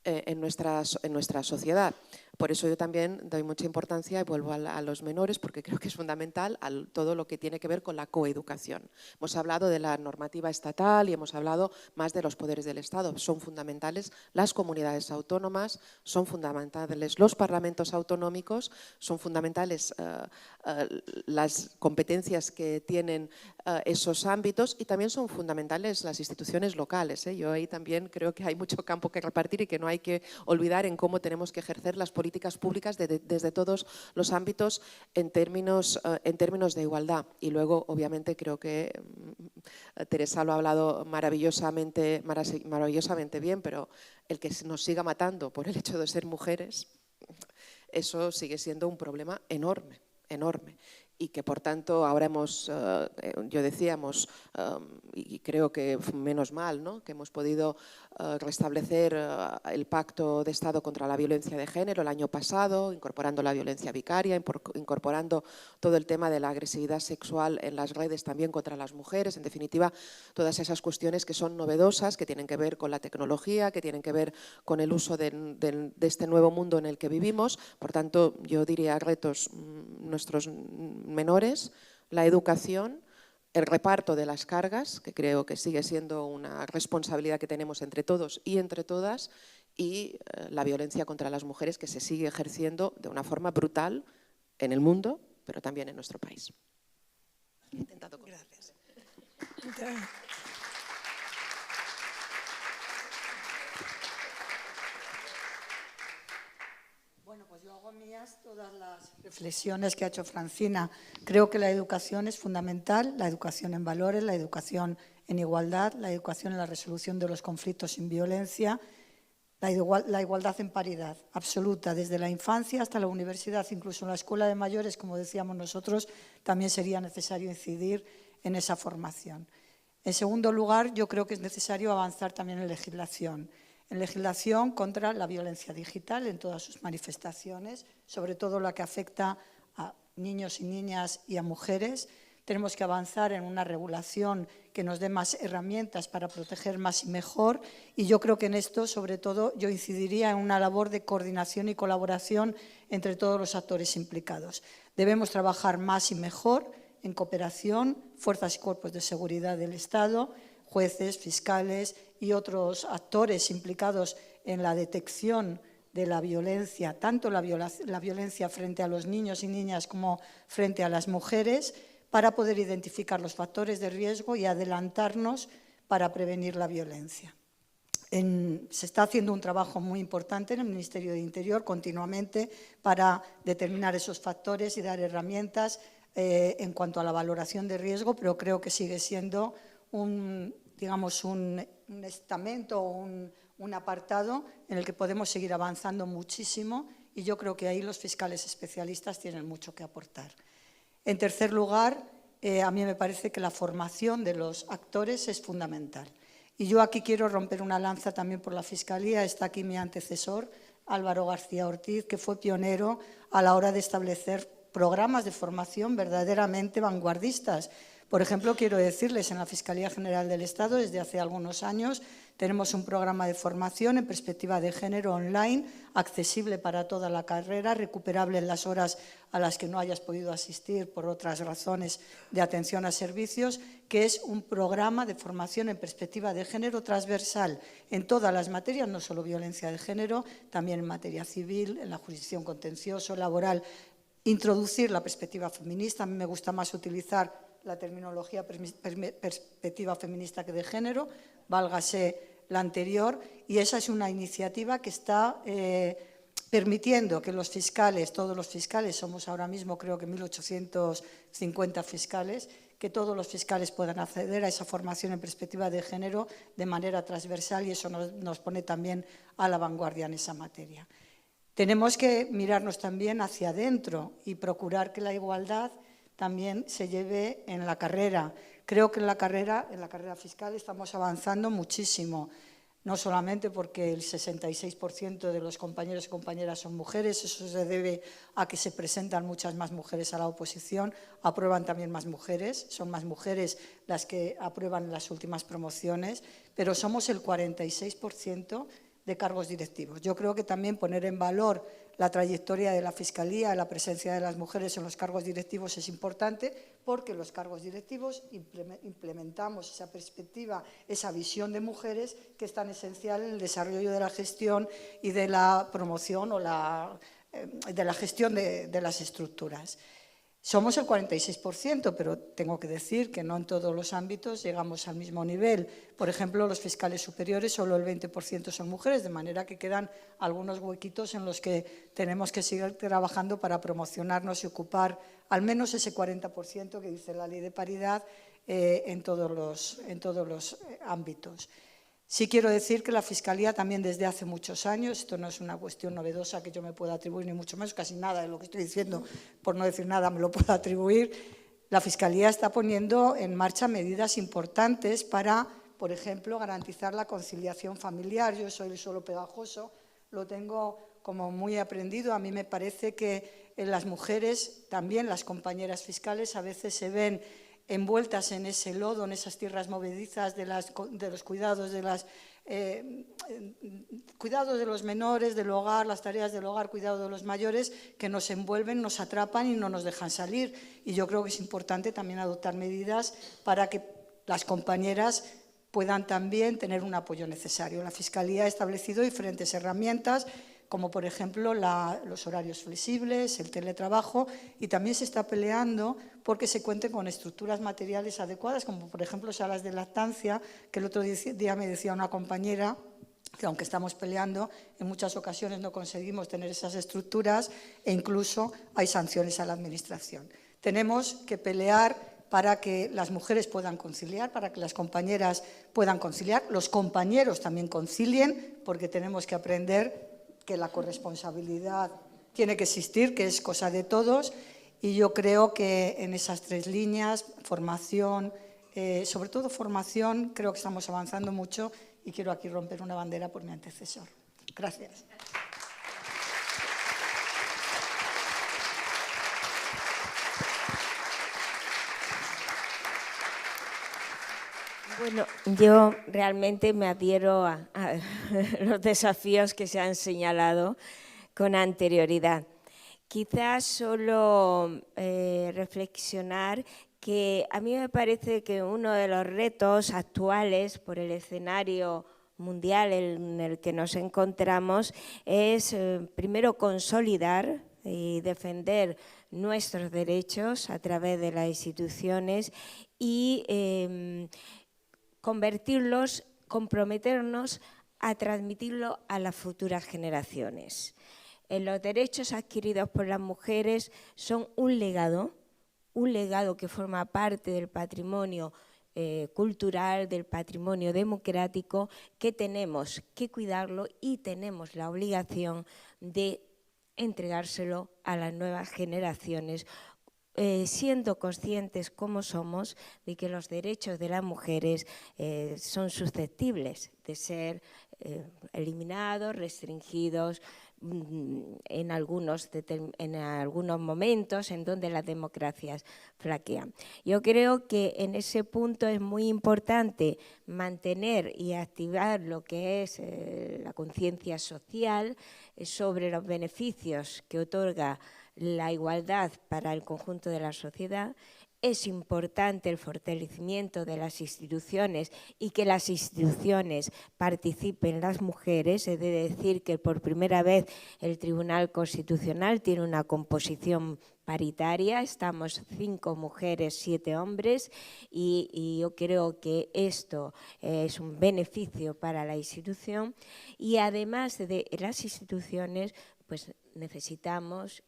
[SPEAKER 3] en nuestra sociedad. Por eso yo también doy mucha importancia y vuelvo a los menores, porque creo que es fundamental todo lo que tiene que ver con la coeducación. Hemos hablado de la normativa estatal y hemos hablado más de los poderes del Estado. Son fundamentales las comunidades autónomas, son fundamentales los parlamentos autonómicos, son fundamentales las competencias que tienen esos ámbitos y también son fundamentales las instituciones locales. Yo ahí también creo que hay mucho campo que repartir y que no hay que olvidar en cómo tenemos que ejercer las políticas públicas desde todos los ámbitos en términos de igualdad. Y luego, obviamente, creo que Teresa lo ha hablado maravillosamente bien, pero el que nos siga matando por el hecho de ser mujeres, eso sigue siendo un problema enorme, enorme. Y que por tanto ahora yo decíamos, y creo que menos mal, ¿no?, que hemos podido restablecer el Pacto de Estado contra la Violencia de Género el año pasado, incorporando la violencia vicaria, incorporando todo el tema de la agresividad sexual en las redes también contra las mujeres, en definitiva, todas esas cuestiones que son novedosas, que tienen que ver con la tecnología, que tienen que ver con el uso de este nuevo mundo en el que vivimos. Por tanto, yo diría retos nuestros menores, la educación, el reparto de las cargas, que creo que sigue siendo una responsabilidad que tenemos entre todos y entre todas, y la violencia contra las mujeres que se sigue ejerciendo de una forma brutal en el mundo, pero también en nuestro país. He intentado con...
[SPEAKER 2] Gracias.
[SPEAKER 4] Bueno, pues yo hago mías todas las reflexiones que ha hecho Francina. Creo que la educación es fundamental, la educación en valores, la educación en igualdad, la educación en la resolución de los conflictos sin violencia, la igualdad en paridad absoluta, desde la infancia hasta la universidad, incluso en la escuela de mayores, como decíamos nosotros, también sería necesario incidir en esa formación. En segundo lugar, yo creo que es necesario avanzar también en legislación contra la violencia digital en todas sus manifestaciones, sobre todo la que afecta a niños y niñas y a mujeres. Tenemos que avanzar en una regulación que nos dé más herramientas para proteger más y mejor, y yo creo que en esto, sobre todo, yo incidiría en una labor de coordinación y colaboración entre todos los actores implicados. Debemos trabajar más y mejor en cooperación, fuerzas y cuerpos de seguridad del Estado, jueces, fiscales y otros actores implicados en la detección de la violencia, tanto la violencia frente a los niños y niñas como frente a las mujeres, para poder identificar los factores de riesgo y adelantarnos para prevenir la violencia. Se está haciendo un trabajo muy importante en el Ministerio de Interior continuamente para determinar esos factores y dar herramientas en cuanto a la valoración de riesgo, pero creo que sigue siendo un estamento o un apartado en el que podemos seguir avanzando muchísimo, y yo creo que ahí los fiscales especialistas tienen mucho que aportar. En tercer lugar, a mí me parece que la formación de los actores es fundamental. Y yo aquí quiero romper una lanza también por la Fiscalía. Está aquí mi antecesor, Álvaro García Ortiz, que fue pionero a la hora de establecer programas de formación verdaderamente vanguardistas. Por ejemplo, quiero decirles, en la Fiscalía General del Estado, desde hace algunos años, tenemos un programa de formación en perspectiva de género online, accesible para toda la carrera, recuperable en las horas a las que no hayas podido asistir por otras razones de atención a servicios, que es un programa de formación en perspectiva de género transversal en todas las materias, no solo violencia de género, también en materia civil, en la jurisdicción contencioso, laboral. Introducir la perspectiva feminista, a mí me gusta más utilizar la terminología perspectiva feminista que de género, válgase la anterior, y esa es una iniciativa que está permitiendo que los fiscales, todos los fiscales, somos ahora mismo creo que 1.850 fiscales, que todos los fiscales puedan acceder a esa formación en perspectiva de género de manera transversal, y eso nos pone también a la vanguardia en esa materia. Tenemos que mirarnos también hacia adentro y procurar que la igualdad también se lleve en la carrera. Creo que en la carrera fiscal estamos avanzando muchísimo, no solamente porque el 66% de los compañeros y compañeras son mujeres, eso se debe a que se presentan muchas más mujeres a la oposición, aprueban también más mujeres, son más mujeres las que aprueban las últimas promociones, pero somos el 46% de cargos directivos. Yo creo que también poner en valor la trayectoria de la Fiscalía, la presencia de las mujeres en los cargos directivos es importante, porque los cargos directivos implementamos esa perspectiva, esa visión de mujeres que es tan esencial en el desarrollo de la gestión y de la promoción o de la gestión de las estructuras. Somos el 46%, pero tengo que decir que no en todos los ámbitos llegamos al mismo nivel. Por ejemplo, los fiscales superiores, solo el 20% son mujeres, de manera que quedan algunos huequitos en los que tenemos que seguir trabajando para promocionarnos y ocupar al menos ese 40% que dice la Ley de Paridad en todos los ámbitos. Sí quiero decir que la Fiscalía también desde hace muchos años, esto no es una cuestión novedosa que yo me pueda atribuir, ni mucho menos, casi nada de lo que estoy diciendo, por no decir nada, me lo puedo atribuir. La Fiscalía está poniendo en marcha medidas importantes para, por ejemplo, garantizar la conciliación familiar. Yo soy el suelo pegajoso, lo tengo como muy aprendido. A mí me parece que las mujeres, también las compañeras fiscales, a veces se ven envueltas en ese lodo, en esas tierras movedizas de los cuidados cuidados de los menores, del hogar, las tareas del hogar, cuidado de los mayores, que nos envuelven, nos atrapan y no nos dejan salir. Y yo creo que es importante también adoptar medidas para que las compañeras puedan también tener un apoyo necesario. La Fiscalía ha establecido diferentes herramientas, como por ejemplo los horarios flexibles, el teletrabajo, y también se está peleando porque se cuente con estructuras materiales adecuadas, como por ejemplo salas de lactancia, que el otro día me decía una compañera que aunque estamos peleando, en muchas ocasiones no conseguimos tener esas estructuras e incluso hay sanciones a la Administración. Tenemos que pelear para que las mujeres puedan conciliar, para que las compañeras puedan conciliar, los compañeros también concilien, porque tenemos que aprender que la corresponsabilidad tiene que existir, que es cosa de todos, y yo creo que en esas 3 líneas, formación, sobre todo formación, creo que estamos avanzando mucho y quiero aquí romper una bandera por mi antecesor. Gracias.
[SPEAKER 5] Bueno, yo realmente me adhiero a los desafíos que se han señalado con anterioridad. Quizás solo reflexionar que a mí me parece que uno de los retos actuales por el escenario mundial en el que nos encontramos es primero consolidar y defender nuestros derechos a través de las instituciones y convertirlos, comprometernos a transmitirlo a las futuras generaciones. Los derechos adquiridos por las mujeres son un legado que forma parte del patrimonio cultural, del patrimonio democrático, que tenemos que cuidarlo y tenemos la obligación de entregárselo a las nuevas generaciones, siendo conscientes como somos de que los derechos de las mujeres son susceptibles de ser eliminados, restringidos en algunos momentos en donde las democracias flaquean. Yo creo que en ese punto es muy importante mantener y activar lo que es la conciencia social sobre los beneficios que otorga la igualdad para el conjunto de la sociedad. Es importante el fortalecimiento de las instituciones y que las instituciones participen las mujeres. He de decir que por primera vez el Tribunal Constitucional tiene una composición paritaria, estamos 5 mujeres, 7 hombres y yo creo que esto es un beneficio para la institución y además de las instituciones pues necesitamos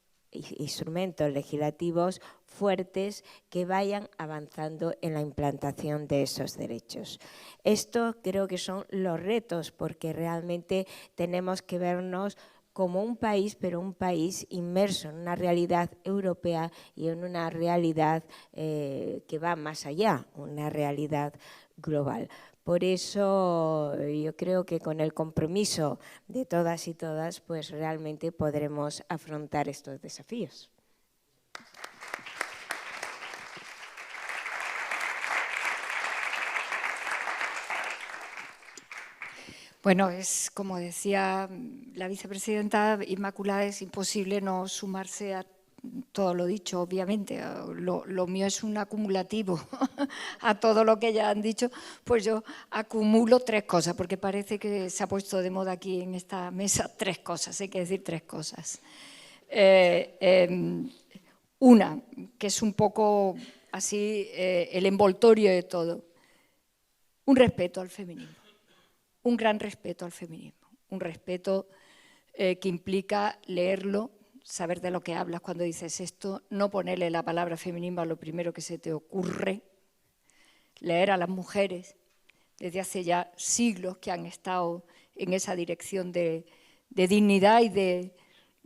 [SPEAKER 5] instrumentos legislativos fuertes que vayan avanzando en la implantación de esos derechos. Esto creo que son los retos porque realmente tenemos que vernos como un país, pero un país inmerso en una realidad europea y en una realidad que va más allá, una realidad global. Por eso yo creo que con el compromiso de todas y todas, pues realmente podremos afrontar estos desafíos.
[SPEAKER 1] Bueno, es como decía la vicepresidenta Inmaculada, es imposible no sumarse a todo lo dicho, obviamente. Lo mío es un acumulativo a todo lo que ya han dicho, pues yo acumulo 3 cosas, porque parece que se ha puesto de moda aquí en esta mesa 3 cosas, hay que decir 3 cosas. Una, que es un poco así el envoltorio de todo, un respeto al feminismo. Un gran respeto al feminismo, un respeto que implica leerlo, saber de lo que hablas cuando dices esto, no ponerle la palabra feminismo a lo primero que se te ocurre, leer a las mujeres desde hace ya siglos que han estado en esa dirección de dignidad y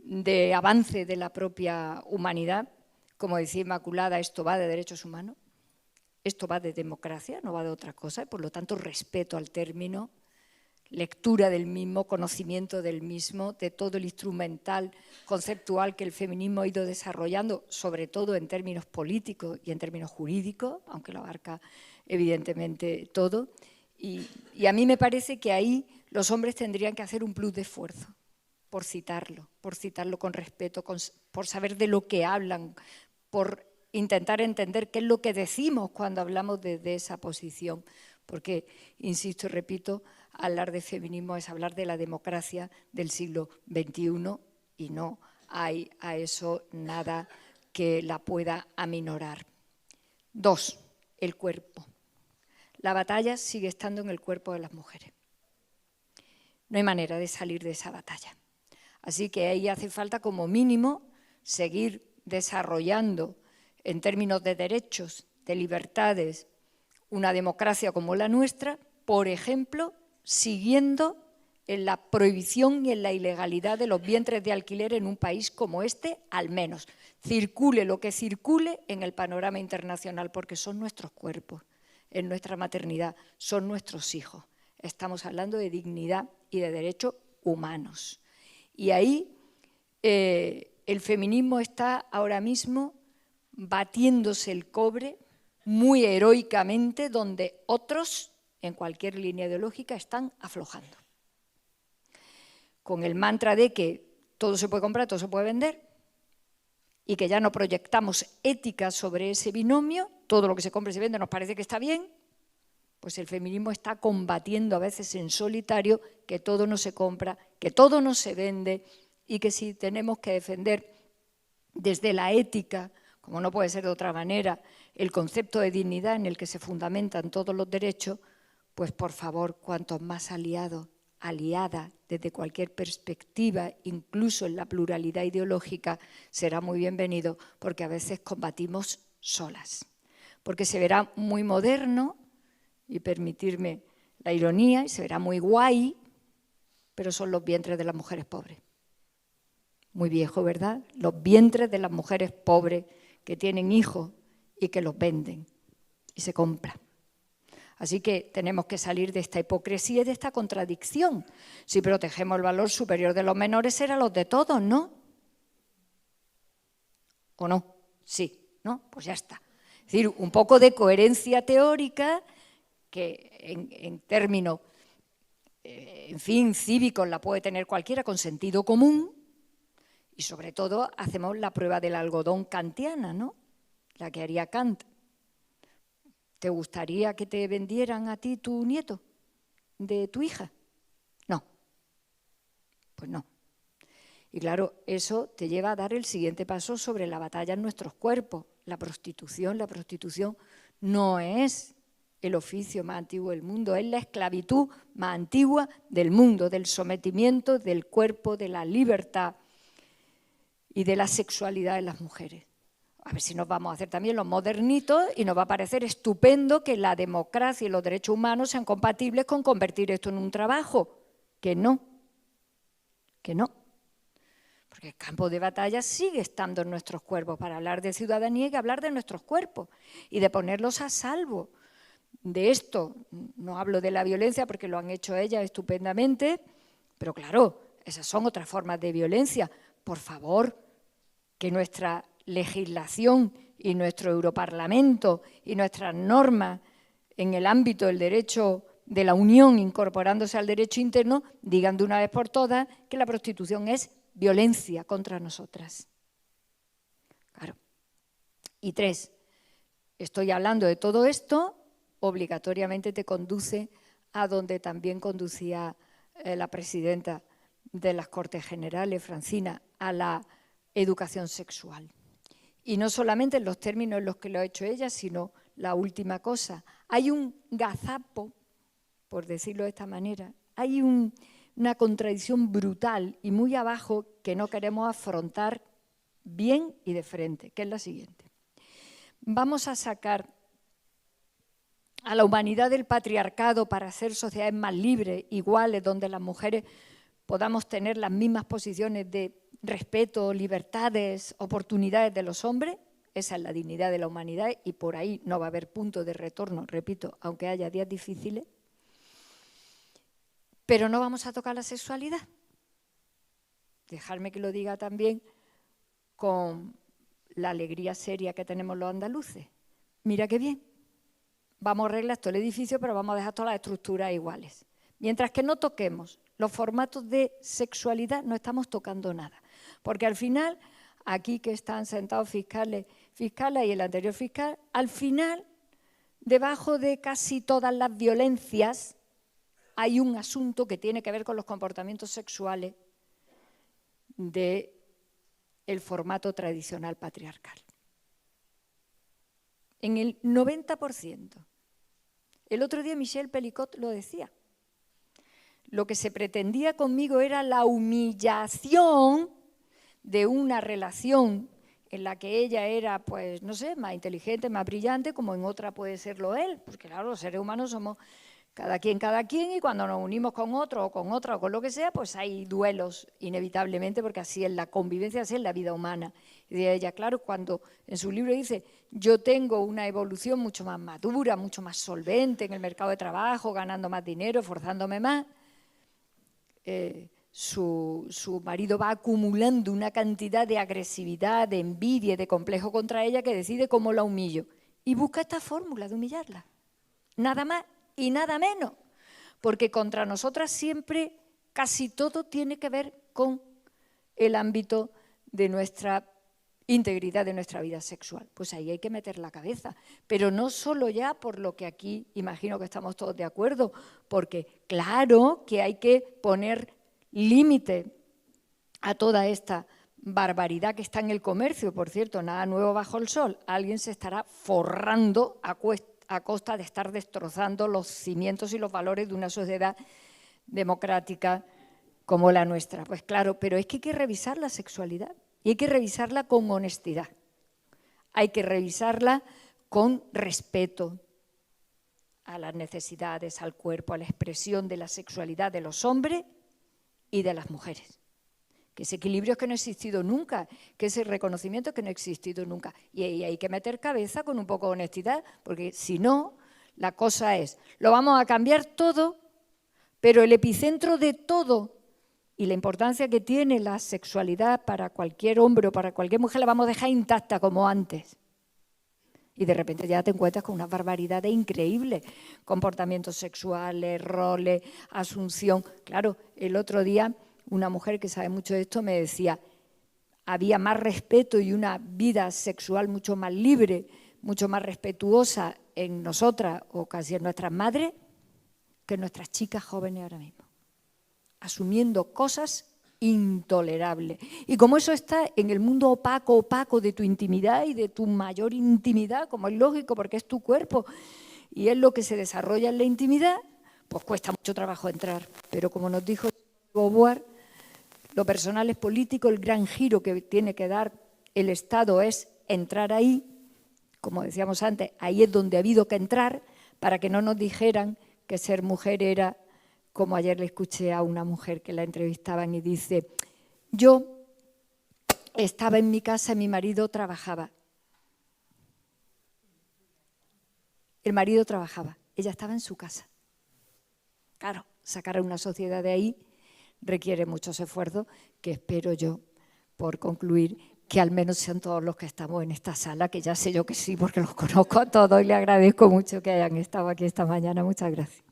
[SPEAKER 1] de avance de la propia humanidad. Como decía Inmaculada, esto va de derechos humanos, esto va de democracia, no va de otra cosa, y por lo tanto respeto al término, lectura del mismo, conocimiento del mismo, de todo el instrumental conceptual que el feminismo ha ido desarrollando, sobre todo en términos políticos y en términos jurídicos, aunque lo abarca evidentemente todo. Y a mí me parece que ahí los hombres tendrían que hacer un plus de esfuerzo por citarlo con respeto, por saber de lo que hablan, por intentar entender qué es lo que decimos cuando hablamos desde esa posición. Porque, insisto y repito, hablar de feminismo es hablar de la democracia del siglo XXI y no hay a eso nada que la pueda aminorar. 2, el cuerpo. La batalla sigue estando en el cuerpo de las mujeres. No hay manera de salir de esa batalla. Así que ahí hace falta como mínimo seguir desarrollando en términos de derechos de libertades una democracia como la nuestra, por ejemplo, siguiendo en la prohibición y en la ilegalidad de los vientres de alquiler en un país como este, al menos. Circule lo que circule en el panorama internacional, porque son nuestros cuerpos, es nuestra maternidad, son nuestros hijos. Estamos hablando de dignidad y de derechos humanos. Y ahí el feminismo está ahora mismo batiéndose el cobre muy heroicamente, donde otros, en cualquier línea ideológica, están aflojando. Con el mantra de que todo se puede comprar, todo se puede vender, y que ya no proyectamos ética sobre ese binomio, todo lo que se compra y se vende nos parece que está bien, pues el feminismo está combatiendo a veces en solitario que todo no se compra, que todo no se vende, y que si tenemos que defender desde la ética, como no puede ser de otra manera, el concepto de dignidad en el que se fundamentan todos los derechos, pues por favor, cuantos más aliados, aliadas desde cualquier perspectiva, incluso en la pluralidad ideológica, será muy bienvenido, porque a veces combatimos solas. Porque se verá muy moderno, y permitirme la ironía, y se verá muy guay, pero son los vientres de las mujeres pobres. Muy viejo, ¿verdad? Los vientres de las mujeres pobres que tienen hijos y que los venden y se compran. Así que tenemos que salir de esta hipocresía y de esta contradicción. Si protegemos el valor superior de los menores, será los de todos, ¿no? ¿O no? Sí, ¿no? Pues ya está. Es decir, un poco de coherencia teórica que en términos, en fin, cívicos la puede tener cualquiera con sentido común, y sobre todo hacemos la prueba del algodón kantiana, ¿no? La que haría Kant. ¿Te gustaría que te vendieran a ti tu nieto de tu hija? No. Pues no. Y claro, eso te lleva a dar el siguiente paso sobre la batalla en nuestros cuerpos. La prostitución no es el oficio más antiguo del mundo, es la esclavitud más antigua del mundo, del sometimiento del cuerpo, de la libertad y de la sexualidad de las mujeres. A ver si nos vamos a hacer también los modernitos y nos va a parecer estupendo que la democracia y los derechos humanos sean compatibles con convertir esto en un trabajo. Que no. Porque el campo de batalla sigue estando en nuestros cuerpos para hablar de ciudadanía y hablar de nuestros cuerpos y de ponerlos a salvo de esto. No hablo de la violencia porque lo han hecho ellas estupendamente, pero claro, esas son otras formas de violencia. Por favor, que nuestra legislación y nuestro Europarlamento y nuestras normas en el ámbito del derecho de la Unión, incorporándose al derecho interno, digan de una vez por todas que la prostitución es violencia contra nosotras. Claro. Y 3, estoy hablando de todo esto, obligatoriamente te conduce a donde también conducía la presidenta de las Cortes Generales, Francina, a la educación sexual. Y no solamente en los términos en los que lo ha hecho ella, sino la última cosa. Hay un gazapo, por decirlo de esta manera, hay una contradicción brutal y muy abajo que no queremos afrontar bien y de frente, que es la siguiente. Vamos a sacar a la humanidad del patriarcado para hacer sociedades más libres, iguales, donde las mujeres podamos tener las mismas posiciones de respeto, libertades, oportunidades de los hombres. Esa es la dignidad de la humanidad y por ahí no va a haber punto de retorno, repito, aunque haya días difíciles. Pero no vamos a tocar la sexualidad. Dejadme que lo diga también con la alegría seria que tenemos los andaluces. Mira qué bien. Vamos a arreglar todo el edificio, pero vamos a dejar todas las estructuras iguales. Mientras que no toquemos los formatos de sexualidad, no estamos tocando nada. Porque al final, aquí que están sentados fiscales y el anterior fiscal, al final, debajo de casi todas las violencias, hay un asunto que tiene que ver con los comportamientos sexuales del formato tradicional patriarcal. En el 90%. El otro día Michel Pelicot lo decía. Lo que se pretendía conmigo era la humillación de una relación en la que ella era, pues, no sé, más inteligente, más brillante, como en otra puede serlo él, porque claro, los seres humanos somos cada quien, y cuando nos unimos con otro o con otra o con lo que sea, pues hay duelos inevitablemente, porque así es la convivencia, así es la vida humana. Y de ella, claro, cuando en su libro dice, yo tengo una evolución mucho más madura, mucho más solvente en el mercado de trabajo, ganando más dinero, esforzándome más, su marido va acumulando una cantidad de agresividad, de envidia y de complejo contra ella que decide cómo la humillo. Y busca esta fórmula de humillarla. Nada más y nada menos. Porque contra nosotras siempre casi todo tiene que ver con el ámbito de nuestra integridad, de nuestra vida sexual. Pues ahí hay que meter la cabeza. Pero no solo ya por lo que aquí imagino que estamos todos de acuerdo, porque claro que hay que poner límite a toda esta barbaridad que está en el comercio. Por cierto, nada nuevo bajo el sol. Alguien se estará forrando a costa de estar destrozando los cimientos y los valores de una sociedad democrática como la nuestra. Pues claro, pero es que hay que revisar la sexualidad y hay que revisarla con honestidad. Hay que revisarla con respeto a las necesidades, al cuerpo, a la expresión de la sexualidad de los hombres y de las mujeres. Que ese equilibrio es que no ha existido nunca, que ese reconocimiento es que no ha existido nunca. Y ahí hay que meter cabeza con un poco de honestidad, porque si no, la cosa es, lo vamos a cambiar todo, pero el epicentro de todo y la importancia que tiene la sexualidad para cualquier hombre o para cualquier mujer la vamos a dejar intacta como antes. Y de repente ya te encuentras con unas barbaridades increíbles, comportamientos sexuales, roles, asunción. Claro, el otro día una mujer que sabe mucho de esto me decía, había más respeto y una vida sexual mucho más libre, mucho más respetuosa en nosotras o casi en nuestras madres que en nuestras chicas jóvenes ahora mismo, asumiendo cosas intolerable. Y como eso está en el mundo opaco de tu intimidad y de tu mayor intimidad, como es lógico porque es tu cuerpo y es lo que se desarrolla en la intimidad, pues cuesta mucho trabajo entrar. Pero como nos dijo Beauvoir, lo personal es político, el gran giro que tiene que dar el Estado es entrar ahí, como decíamos antes, ahí es donde ha habido que entrar para que no nos dijeran que ser mujer era, como ayer le escuché a una mujer que la entrevistaban y dice, yo estaba en mi casa y mi marido trabajaba. El marido trabajaba, ella estaba en su casa. Claro, sacar a una sociedad de ahí requiere muchos esfuerzos que espero yo, por concluir, que al menos sean todos los que estamos en esta sala, que ya sé yo que sí, porque los conozco a todos y le agradezco mucho que hayan estado aquí esta mañana. Muchas gracias.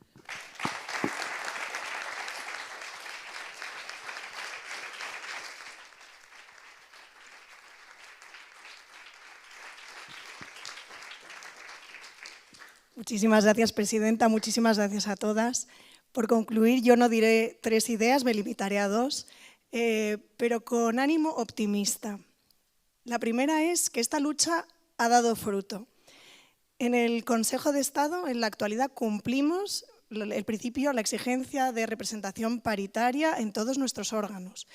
[SPEAKER 2] Muchísimas gracias, presidenta. Muchísimas gracias a todas. Por concluir, yo no diré 3 ideas, me limitaré a 2, pero con ánimo optimista. La primera es que esta lucha ha dado fruto. En el Consejo de Estado, en la actualidad, cumplimos el principio, la exigencia de representación paritaria en todos nuestros órganos.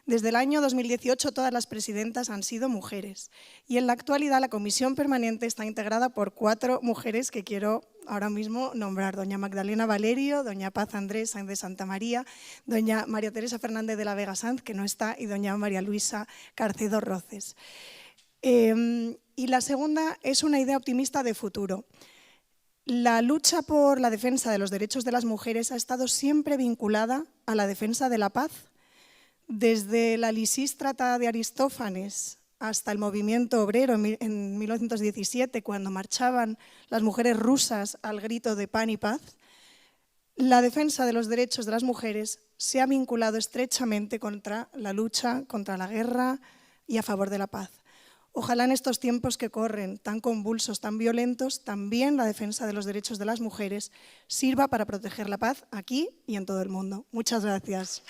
[SPEAKER 2] Desde el año 2018 todas las presidentas han sido mujeres y en la actualidad la comisión permanente está integrada por 4 mujeres que quiero ahora mismo nombrar: doña Magdalena Valerio, doña Paz Andrés Sáenz de Santa María, doña María Teresa Fernández de la Vega Sanz, que no está, y doña María Luisa Carcedo Roces. Y la segunda es una idea optimista de futuro. La lucha por la defensa de los derechos de las mujeres ha estado siempre vinculada a la defensa de la paz. Desde la Lisístrata de Aristófanes hasta el movimiento obrero en 1917, cuando marchaban las mujeres rusas al grito de pan y paz, la defensa de los derechos de las mujeres se ha vinculado estrechamente contra la lucha, contra la guerra y a favor de la paz. Ojalá en estos tiempos que corren, tan convulsos, tan violentos, también la defensa de los derechos de las mujeres sirva para proteger la paz aquí y en todo el mundo. Muchas gracias.